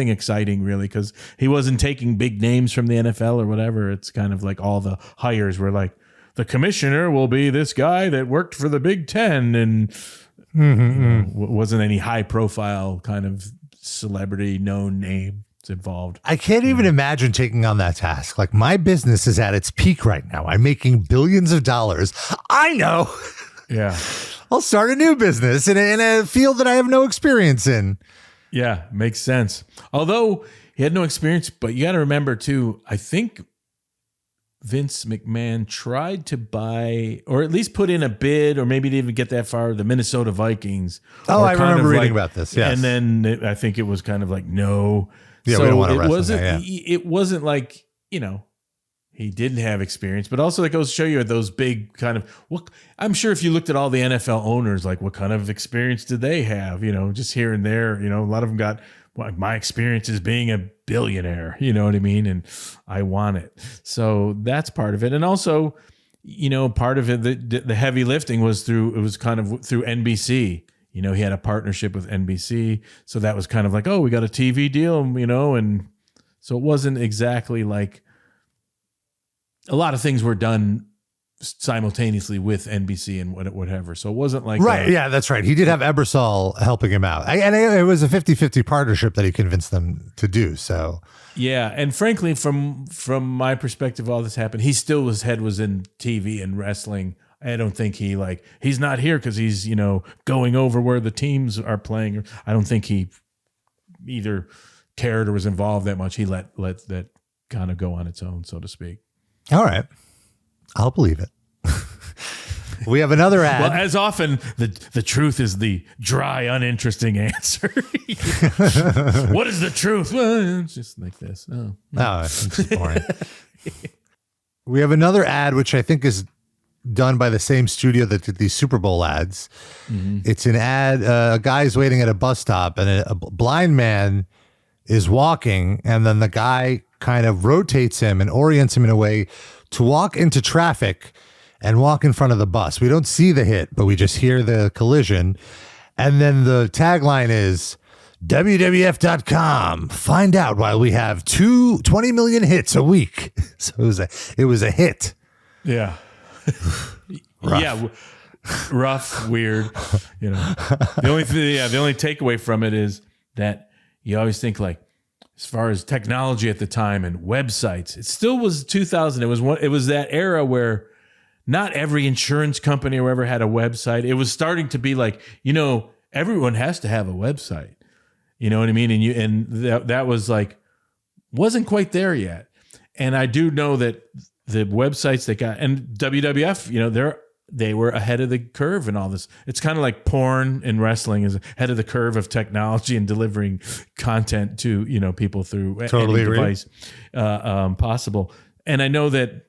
exciting really, because he wasn't taking big names from the NFL or whatever. It's kind of like all the hires were like, the commissioner will be this guy that worked for the Big Ten, and wasn't any high profile kind of celebrity known name involved.
I can't even imagine taking on that task. Like, my business is at its peak right now. I'm making billions of dollars. I know.
Yeah.
I'll start a new business in a field that I have no experience in.
Yeah, makes sense. Although he had no experience, but you got to remember too, I think Vince McMahon tried to buy, or at least put in a bid, or maybe didn't even get that far, the Minnesota Vikings.
Oh, I remember reading about this. Yes.
And then I think it was kind of like, no.
Yeah,
so
we don't want to wrestle there,
it wasn't like, he didn't have experience, but also that goes to show you those big kind of, I'm sure if you looked at all the NFL owners, like what kind of experience did they have? Just here and there, a lot of them got, my experience is being a billionaire, you know what I mean? And I want it. So that's part of it. And also, part of it, the heavy lifting was through NBC. He had a partnership with NBC. So that was kind of like, oh, we got a TV deal, and so it wasn't exactly like, a lot of things were done simultaneously with NBC and whatever. So it wasn't like,
right. Yeah, that's right. He did have Ebersol helping him out. And it was a 50-50 partnership that he convinced them to do. So
yeah. And frankly, from my perspective, all this happened, his head was in TV and wrestling. I don't think he's not here because he's, going over where the teams are playing. I don't think he either cared or was involved that much. He let that kind of go on its own, so to speak.
All right. I'll believe it. We have another ad.
Well, as often, the truth is the dry, uninteresting answer. What is the truth? Well, it's just like this. Oh,
no, it's just boring. We have another ad, which I think is done by the same studio that did these Super Bowl ads. Mm-hmm. It's an ad. A guy's waiting at a bus stop, and a blind man is walking, and then the guy kind of rotates him and orients him in a way to walk into traffic and walk in front of the bus. We don't see the hit, but we just hear the collision. And then the tagline is WWF.com. Find out why we have 20 million hits a week. So it was a hit.
Yeah.
Rough.
Yeah. Rough, weird. You know, the only takeaway from it is that you always think, like, as far as technology at the time and websites, it still was 2000. It was that era where not every insurance company or whoever had a website. It was starting to be like, you know, everyone has to have a website. You know what I mean? And that was like, wasn't quite there yet. And I do know that the websites that got, and WWF, you know, they were ahead of the curve and all this. It's kind of like porn and wrestling is ahead of the curve of technology and delivering content to, you know, people through any device possible. And I know that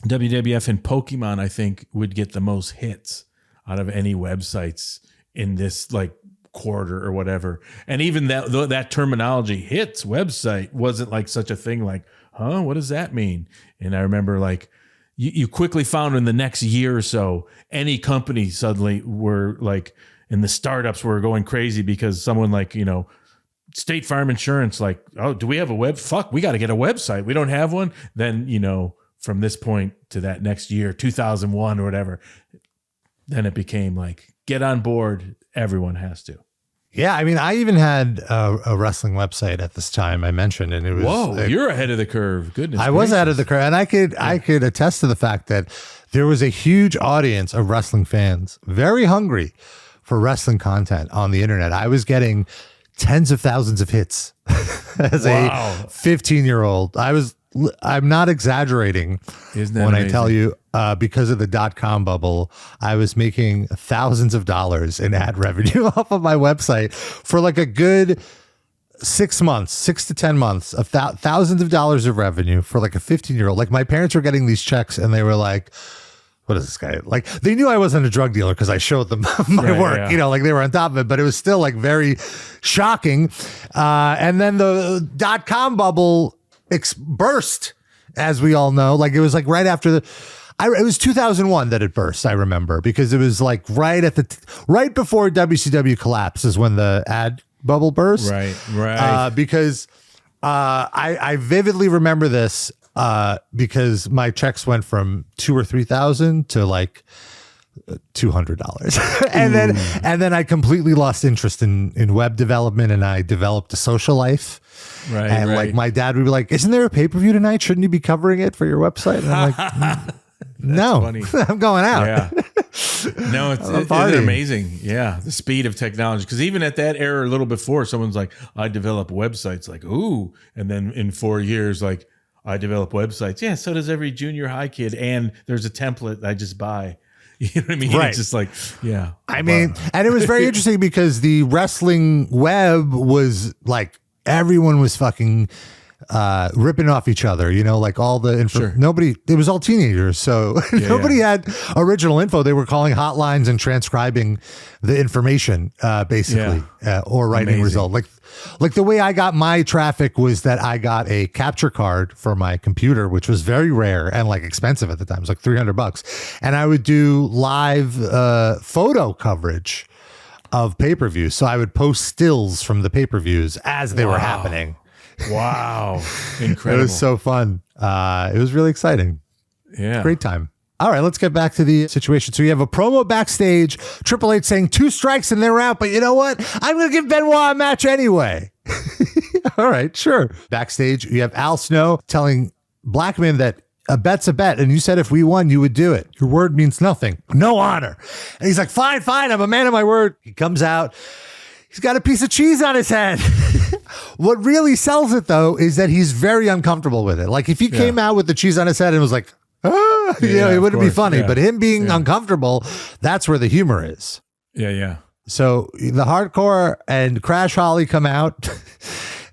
WWF and Pokemon, I think, would get the most hits out of any websites in this like quarter or whatever. And even that terminology, hits website, wasn't like such a thing like, huh, what does that mean? And I remember like, you quickly found in the next year or so, any company suddenly were like, and the startups were going crazy because someone like, you know, State Farm Insurance, like, oh, do we have a we got to get a website. We don't have one. Then, you know, from this point to that next year, 2001 or whatever, then it became like, get on board. Everyone has to.
Yeah, I mean, I even had a wrestling website at this time I mentioned, and it was
you're ahead of the curve. Goodness,
I was ahead of the curve, and I could attest to the fact that there was a huge audience of wrestling fans, very hungry for wrestling content on the internet. I was getting tens of thousands of hits as a 15-year-old. I'm not exaggerating when amazing? I tell you, because of the .com bubble, I was making thousands of dollars in ad revenue off of my website for like a good 6 to 10 months of thousands of dollars of revenue for like a 15-year-old. Like my parents were getting these checks and they were like, what is this guy? Like they knew I wasn't a drug dealer because I showed them my work, yeah. You know, like they were on top of it, but it was still like very shocking. And then the .com bubble burst, as we all know. Like it was like right after it was 2001 that it burst, I remember, because it was like right before WCW collapse is when the ad bubble burst.
Right.
Because I vividly remember this because my checks went from $2,000 or $3,000 to like $200. and then I completely lost interest in web development, and I developed a social life.
Right.
And like my dad would be like, isn't there a pay-per-view tonight? Shouldn't you be covering it for your website? And I'm like, no, I'm going out.
Yeah. No, it's amazing. Yeah. The speed of technology. Because even at that era, a little before, someone's like, I develop websites, like, ooh. And then in 4 years, like, I develop websites. Yeah. So does every junior high kid. And there's a template I just buy. You know what I mean?
Right.
It's just like, yeah.
I mean, and it was very interesting because the wrestling web was like, everyone was fucking ripping off each other, you know, like all the
Sure.
Nobody, it was all teenagers, so nobody had original info. They were calling hotlines and transcribing the information basically, or writing
Amazing.
result. Like the way I got my traffic was that I got a capture card for my computer, which was very rare and like expensive at the time. It was like $300, and I would do live photo coverage of pay-per-views. So I would post stills from the pay-per-views as they were happening.
Wow. Incredible.
It was so fun. It was really exciting.
Yeah.
Great time. All right, let's get back to the situation. So you have a promo backstage, Triple H saying 2 strikes and they're out, but you know what? I'm going to give Benoit a match anyway. All right, sure. Backstage, you have Al Snow telling Blackman that a bet's a bet, and you said if we won, you would do it. Your word means nothing. No honor. And he's like, fine, I'm a man of my word. He comes out. He's got a piece of cheese on his head. What really sells it, though, is that he's very uncomfortable with it. Like, if he came out with the cheese on his head and was like, It wouldn't be funny,
yeah.
but him being uncomfortable, that's where the humor is.
Yeah.
So the Hardcore and Crash Holly come out.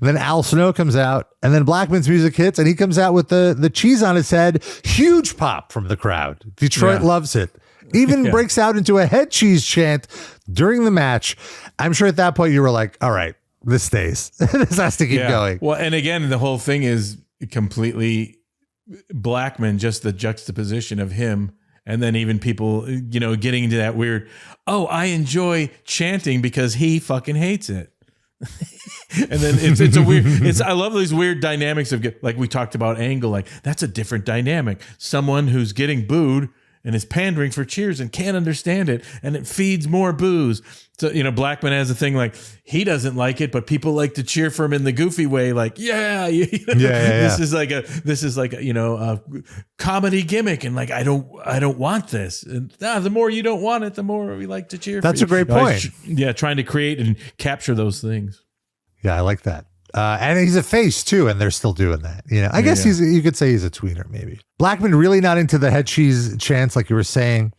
Then Al Snow comes out, and then Blackman's music hits, and he comes out with the cheese on his head. Huge pop from the crowd. Detroit loves it. Even breaks out into a head cheese chant during the match. I'm sure at that point you were like, all right, this stays. This has to keep going.
Well, and again, the whole thing is completely Blackman, just the juxtaposition of him. And then even people, getting into that weird, I enjoy chanting because he fucking hates it. And then it's a weird, I love these weird dynamics of, like we talked about Angle, like that's a different dynamic. Someone who's getting booed and is pandering for cheers and can't understand it, and it feeds more booze. So, Blackman has a thing like he doesn't like it, but people like to cheer for him in the goofy way, like, This is like a comedy gimmick, and like I don't want this. And the more you don't want it, the more we like to cheer.
That's
for you.
a great point.
Trying to create and capture those things.
Yeah, I like that. And he's a face too, and they're still doing that. I guess you could say he's a tweener, maybe. Blackman really not into the head cheese chants, like you were saying.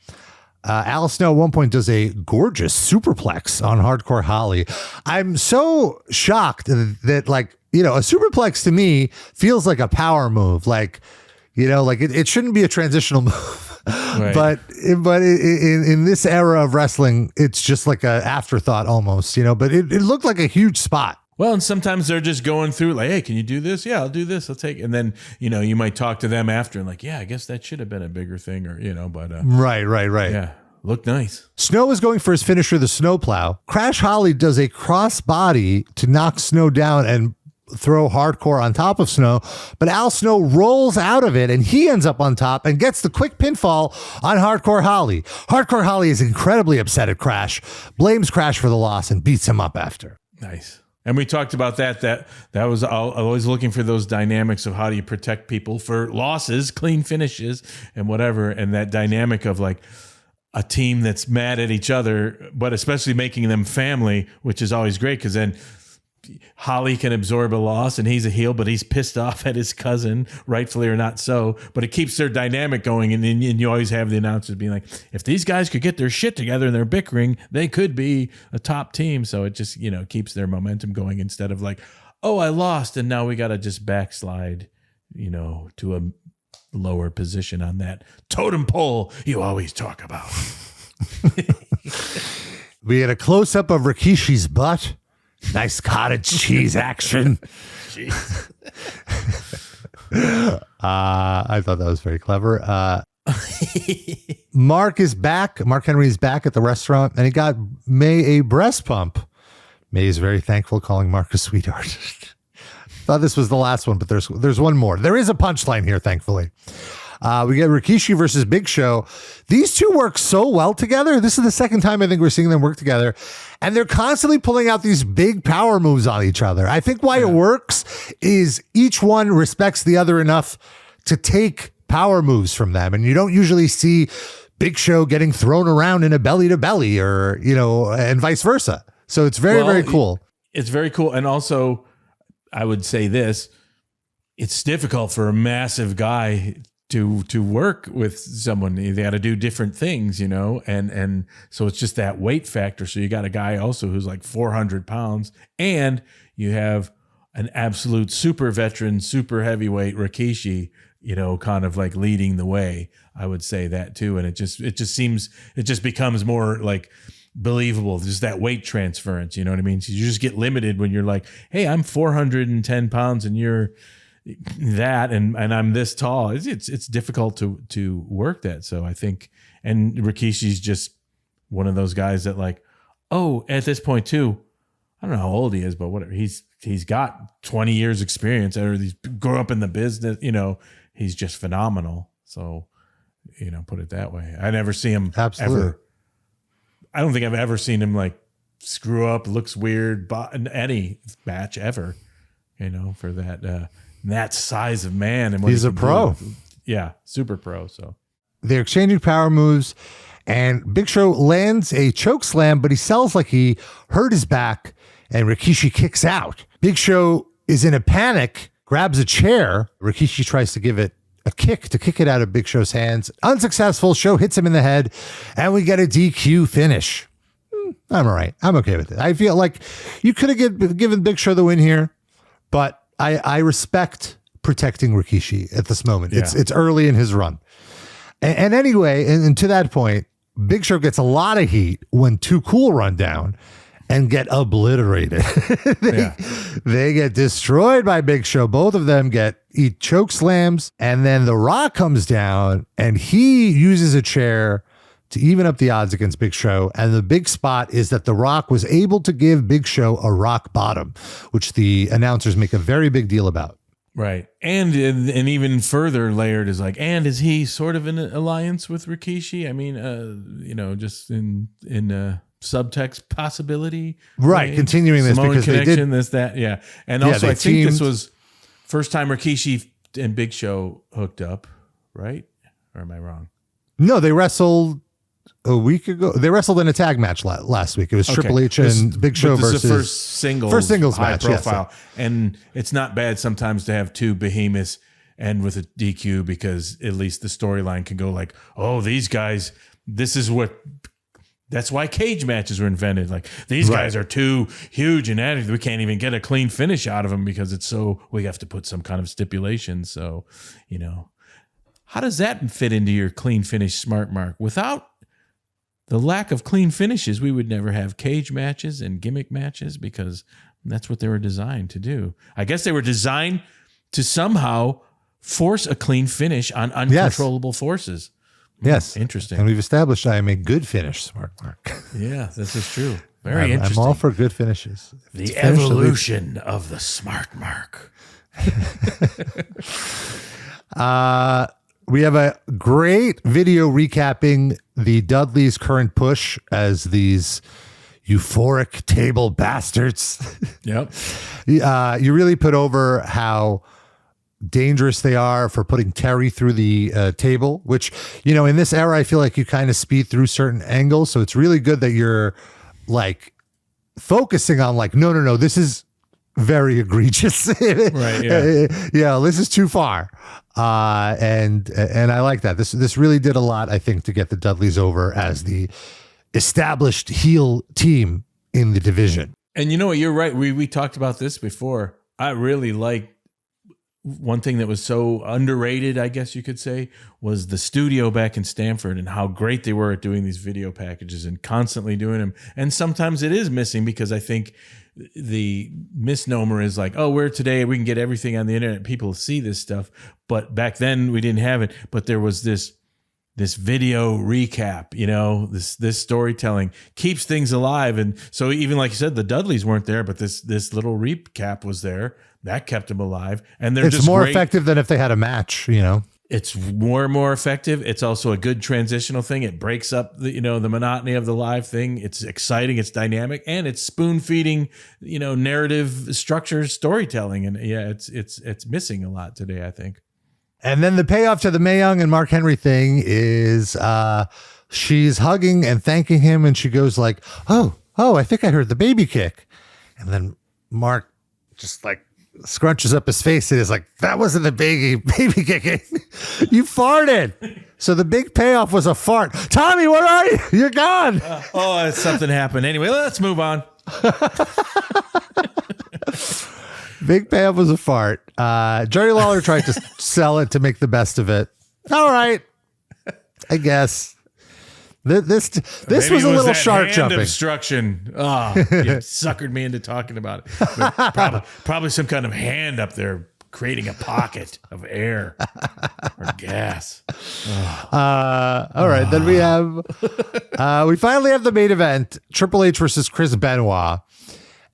Al Snow at one point does a gorgeous superplex on Hardcore Holly. I'm so shocked that a superplex to me feels like a power move. Like, it shouldn't be a transitional move. Right. But in this era of wrestling, it's just like an afterthought almost, but it looked like a huge spot.
Well, and sometimes they're just going through like, hey, can you do this? Yeah, I'll do this. I'll take it. And then, you might talk to them after and like, yeah, I guess that should have been a bigger thing or, but.
Right.
Yeah, looked nice.
Snow is going for his finisher, the snowplow. Crash Holly does a cross body to knock Snow down and throw Hardcore on top of Snow, but Al Snow rolls out of it and he ends up on top and gets the quick pinfall on Hardcore Holly. Hardcore Holly is incredibly upset at Crash, blames Crash for the loss and beats him up after.
Nice. And we talked about that was always looking for those dynamics of how do you protect people for losses, clean finishes and whatever. And that dynamic of like a team that's mad at each other, but especially making them family, which is always great. Cause then Holly can absorb a loss and he's a heel, but he's pissed off at his cousin, rightfully or not so, but it keeps their dynamic going. And then you always have the announcers being like, if these guys could get their shit together and they're bickering, they could be a top team. So it just, keeps their momentum going instead of like, I lost and now we got to just backslide, to a lower position on that totem pole you always talk about.
We had a close up of Rikishi's butt. Nice cottage cheese action. I thought that was very clever. Mark is back. Mark Henry is back at the restaurant, and he got Mae a breast pump. Mae is very thankful, calling Mark a sweetheart. Thought this was the last one, but there's one more. There is a punchline here, thankfully. We get Rikishi versus Big Show. These two work so well together. This is the second time I think we're seeing them work together. And they're constantly pulling out these big power moves on each other. I think why it works is each one respects the other enough to take power moves from them. And you don't usually see Big Show getting thrown around in a belly to belly or, and vice versa. So it's very, very cool.
It's very cool. And also, I would say this, it's difficult for a massive guy to work with someone. They got to do different things, and so it's just that weight factor. So you got a guy also who's like 400 pounds and you have an absolute super veteran, super heavyweight Rikishi, kind of like leading the way. I would say that too. And it just becomes more like believable, just that weight transference, you know what I mean? So you just get limited when you're like, hey, I'm 410 pounds and you're that and I'm this tall. It's difficult to work that. So I think, and Rikishi's just one of those guys that like, at this point too, I don't know how old he is, but whatever, he's got 20 years experience, or he's grew up in the business, he's just phenomenal. So, put it that way. I never see him ever. I don't think I've ever seen him like screw up, looks weird in any match ever, for that size of man. And what
he's a pro.
Yeah, super pro. So
they're exchanging power moves, and Big Show lands a choke slam, but he sells like he hurt his back, and Rikishi kicks out. Big Show is in a panic, grabs a chair. Rikishi tries to give it a kick to kick it out of Big Show's hands. Unsuccessful. Show hits him in the head, and we get a DQ finish. I'm all right. I'm okay with it. I feel like you could have given Big Show the win here, but I respect protecting Rikishi at this moment.
Yeah.
It's early in his run. And anyway, and to that point, Big Show gets a lot of heat when Too Cool run down and get obliterated. They get destroyed by Big Show. Both of them eat choke slams, and then The Rock comes down and he uses a chair to even up the odds against Big Show. And the big spot is that The Rock was able to give Big Show a rock bottom, which the announcers make a very big deal about.
Right. And even further layered is like, and is he sort of in an alliance with Rikishi? I mean, just in subtext possibility.
Right. Continuing this
Samoan
because
connection,
they did
this, that. Yeah. And also I think
teamed.
this was first time Rikishi and Big Show hooked up, right? Or am I wrong?
No, they wrestled a week ago. They wrestled in a tag match last week. It was Triple H and Big Show versus
the first singles high
match,
profile.
Yes.
And it's not bad sometimes to have two behemoths end with a DQ because at least the storyline can go like, oh, these guys, that's why cage matches were invented. Like these guys are too huge and added. We can't even get a clean finish out of them because we have to put some kind of stipulation. So, how does that fit into your clean finish smart mark? Without the lack of clean finishes, we would never have cage matches and gimmick matches because that's what they were designed to do. I guess they were designed to somehow force a clean finish on uncontrollable forces.
Yes.
Interesting.
And we've established I am a good finish, Smart Mark.
Yeah, this is true. Very interesting.
I'm all for good finishes.
The evolution of the Smart Mark.
We have a great video recapping the Dudleys' current push as these euphoric table bastards.
Yep.
You really put over how dangerous they are for putting Terry through the table, which, in this era, I feel like you kind of speed through certain angles. So it's really good that you're like focusing on like, no, this is very egregious.
Right. Yeah.
This is too far. And I like that. This really did a lot, I think, to get the Dudleys over as the established heel team in the division.
And you know what? You're right. We talked about this before. I really like one thing that was so underrated, I guess you could say, was the studio back in Stamford and how great they were at doing these video packages and constantly doing them. And sometimes it is missing because I think the misnomer is like, oh, we can get everything on the internet. People see this stuff. But back then we didn't have it. But there was this video recap, this storytelling keeps things alive. And so even like you said, the Dudleys weren't there, but this little recap was there. That kept them alive. And it's
more effective than if they had a match,
It's more effective. It's also a good transitional thing. It breaks up the monotony of the live thing. It's exciting. It's dynamic, and it's spoon feeding, narrative structure, storytelling. And yeah, it's missing a lot today, I think.
And then the payoff to the Mae Young and Mark Henry thing is she's hugging and thanking him, and she goes like, oh, I think I heard the baby kick. And then Mark just like scrunches up his face and is like, that wasn't the baby kicking. You farted. So the big payoff was a fart. Tommy, where are you? You're gone.
Something happened. Anyway, let's move on.
Big payoff was a fart. Jerry Lawler tried to sell it to make the best of it. All right. I guess. This was a little shark jumping.
Obstruction. Oh, you suckered me into talking about it. But probably some kind of hand up there creating a pocket of air or gas.
All right, then we finally have the main event: Triple H versus Chris Benoit.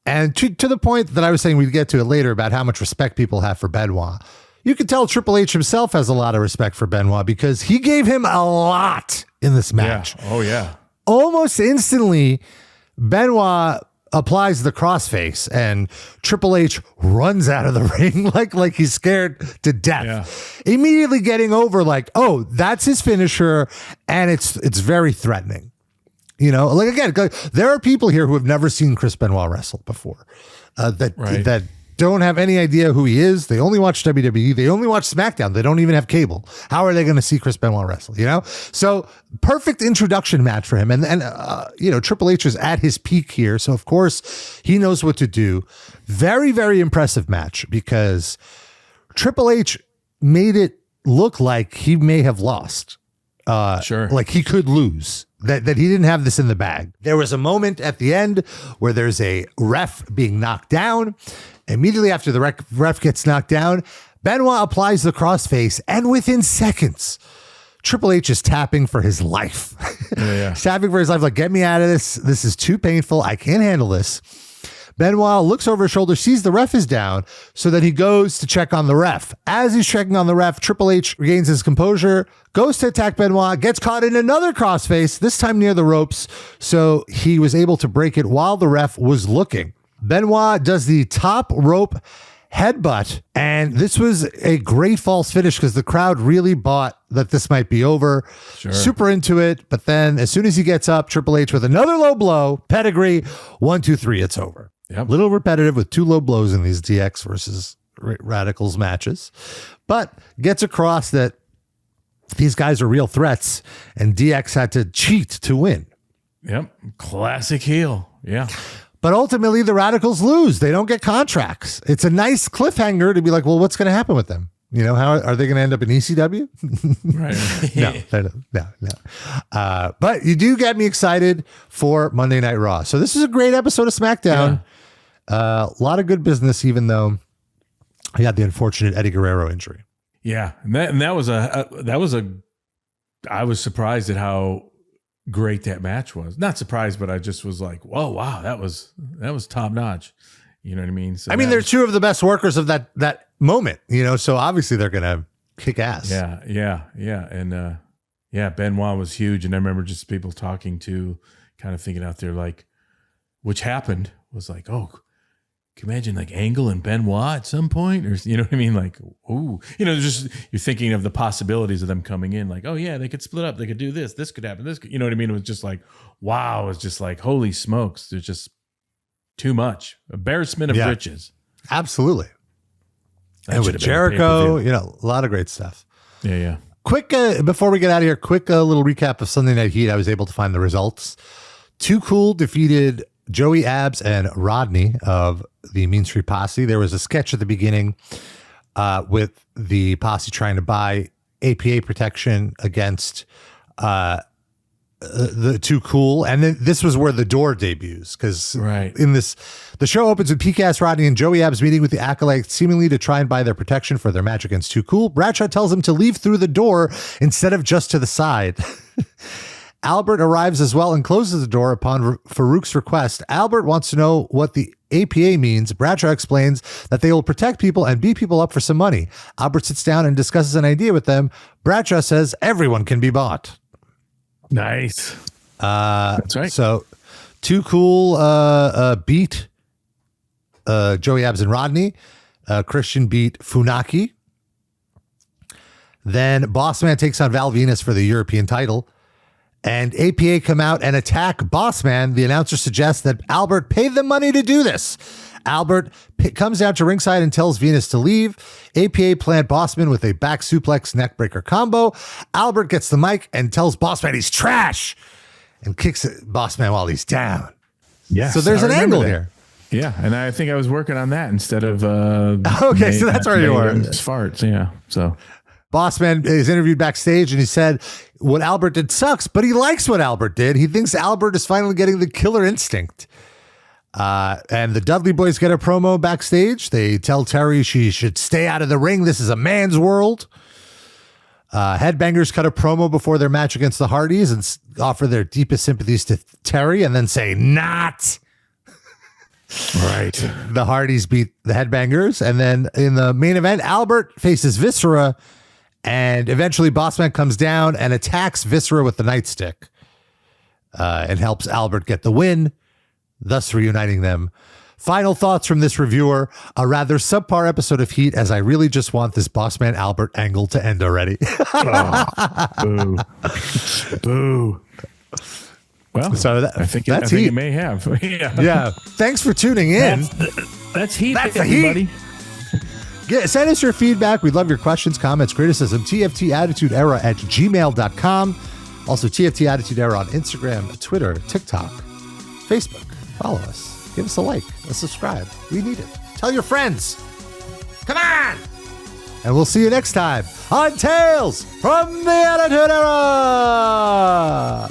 And to the point that I was saying we'd get to it later about how much respect people have for Benoit. You can tell Triple H himself has a lot of respect for Benoit because he gave him a lot in this match.
Yeah. Oh, yeah.
Almost instantly, Benoit applies the crossface and Triple H runs out of the ring like he's scared to death. Yeah. Immediately getting over like, oh, that's his finisher, and it's very threatening. Like again, there are people here who have never seen Chris Benoit wrestle before that don't have any idea who he is. They only watch WWE. They only watch SmackDown. They don't even have cable. How are they going to see Chris Benoit wrestle? So perfect introduction match for him. And Triple H is at his peak here. So of course he knows what to do. Very, very impressive match because Triple H made it look like he may have lost.
Sure.
Like he could lose, that he didn't have this in the bag. There was a moment at the end where there's a ref being knocked down. Immediately after the ref gets knocked down, Benoit applies the crossface, and within seconds, Triple H is tapping for his life.
Yeah.
Tapping for his life, like, get me out of this. This is too painful. I can't handle this. Benoit looks over his shoulder, sees the ref is down, so that he goes to check on the ref. As he's checking on the ref, Triple H regains his composure, goes to attack Benoit, gets caught in another crossface, this time near the ropes, so he was able to break it while the ref was looking. Benoit does the top rope headbutt, and this was a great false finish because the crowd really bought that this might be over.
Sure.
Super into it, but then as soon as he gets up, Triple H with another low blow, pedigree, 1, 2, 3, it's over.
Yep.
Little repetitive with 2 low blows in these DX versus Radicalz matches, but gets across that these guys are real threats and DX had to cheat to win.
Yep. Classic heel. Yeah.
But ultimately the Radicalz lose. They don't get contracts. It's a nice cliffhanger to be like, well, what's going to happen with them? How are they going to end up in ECW?
Right.
No. But you do get me excited for Monday Night Raw. So this is a great episode of SmackDown. A lot of good business, even though he had the unfortunate Eddie Guerrero injury.
Yeah. And that was I was surprised at how great that match was. Not surprised, but I just was like, whoa, wow, that was top notch. You know what I mean? So
they're two of the best workers of that moment, so obviously they're going to kick ass.
Yeah. And Benoit was huge. And I remember just people talking to, kind of thinking out there, like, which happened was like, oh, can you imagine like Angle and Benoit at some point? Or, you know what I mean? Like, ooh, just you're thinking of the possibilities of them coming in, like, oh yeah, they could split up. They could do this. This could happen. This could, you know what I mean? It was just like, wow. It's just like, holy smokes. There's just too much. Embarrassment of riches.
Absolutely. And with Jericho, a lot of great stuff.
Yeah.
Quick, before we get out of here, quick little recap of Sunday Night Heat. I was able to find the results. Too Cool defeated Joey Abs and Rodney of the Mean Street Posse. There was a sketch at the beginning with the posse trying to buy APA protection against the Too Cool. And then this was where the door debuts because in this, the show opens with PCAS, Rodney, and Joey Abs meeting with the Acolytes seemingly to try and buy their protection for their match against Too Cool. Bradshaw tells him to leave through the door instead of just to the side. Albert arrives as well and closes the door upon Farouk's request. Albert wants to know what the APA means. Bradshaw explains that they will protect people and beat people up for some money. Albert sits down and discusses an idea with them. Bradshaw says everyone can be bought.
Nice. That's right.
So Too Cool beat Joey Abs and Rodney. Christian beat Funaki. Then Bossman takes on Val Venus for the European title. And APA come out and attack Bossman. The announcer suggests that Albert pay them money to do this. Albert comes down to ringside and tells Venus to leave. APA plant Bossman with a back suplex neckbreaker combo. Albert gets the mic and tells Bossman he's trash and kicks Bossman while he's down.
Yeah.
So there's an angle here.
Yeah. And I think I was working on that instead of
okay, so that's where you were.
Farts, yeah. So
Bossman is interviewed backstage and he said what Albert did sucks, but he likes what Albert did. He thinks Albert is finally getting the killer instinct. And the Dudley boys get a promo backstage. They tell Terry she should stay out of the ring. This is a man's world. Headbangers cut a promo before their match against the Hardys and offer their deepest sympathies to Terry and then say, not.
Right.
The Hardys beat the Headbangers. And then in the main event, Albert faces Viscera. And eventually Bossman comes down and attacks Viscera with the nightstick and helps Albert get the win, thus reuniting them. Final thoughts from this reviewer: a rather subpar episode of Heat, as I really just want this Bossman Albert angle to end already.
Oh, boo. Boo. Well,
so
I think it may have.
Yeah. Thanks for tuning in.
That's heat,
That's
everybody.
Send us your feedback. We'd love your questions, comments, criticism. tftattitudeera@gmail.com. Also, TFT Attitude Era on Instagram, Twitter, TikTok, Facebook. Follow us. Give us a like, a subscribe. We need it. Tell your friends. Come on! And we'll see you next time on Tales from the Attitude Era!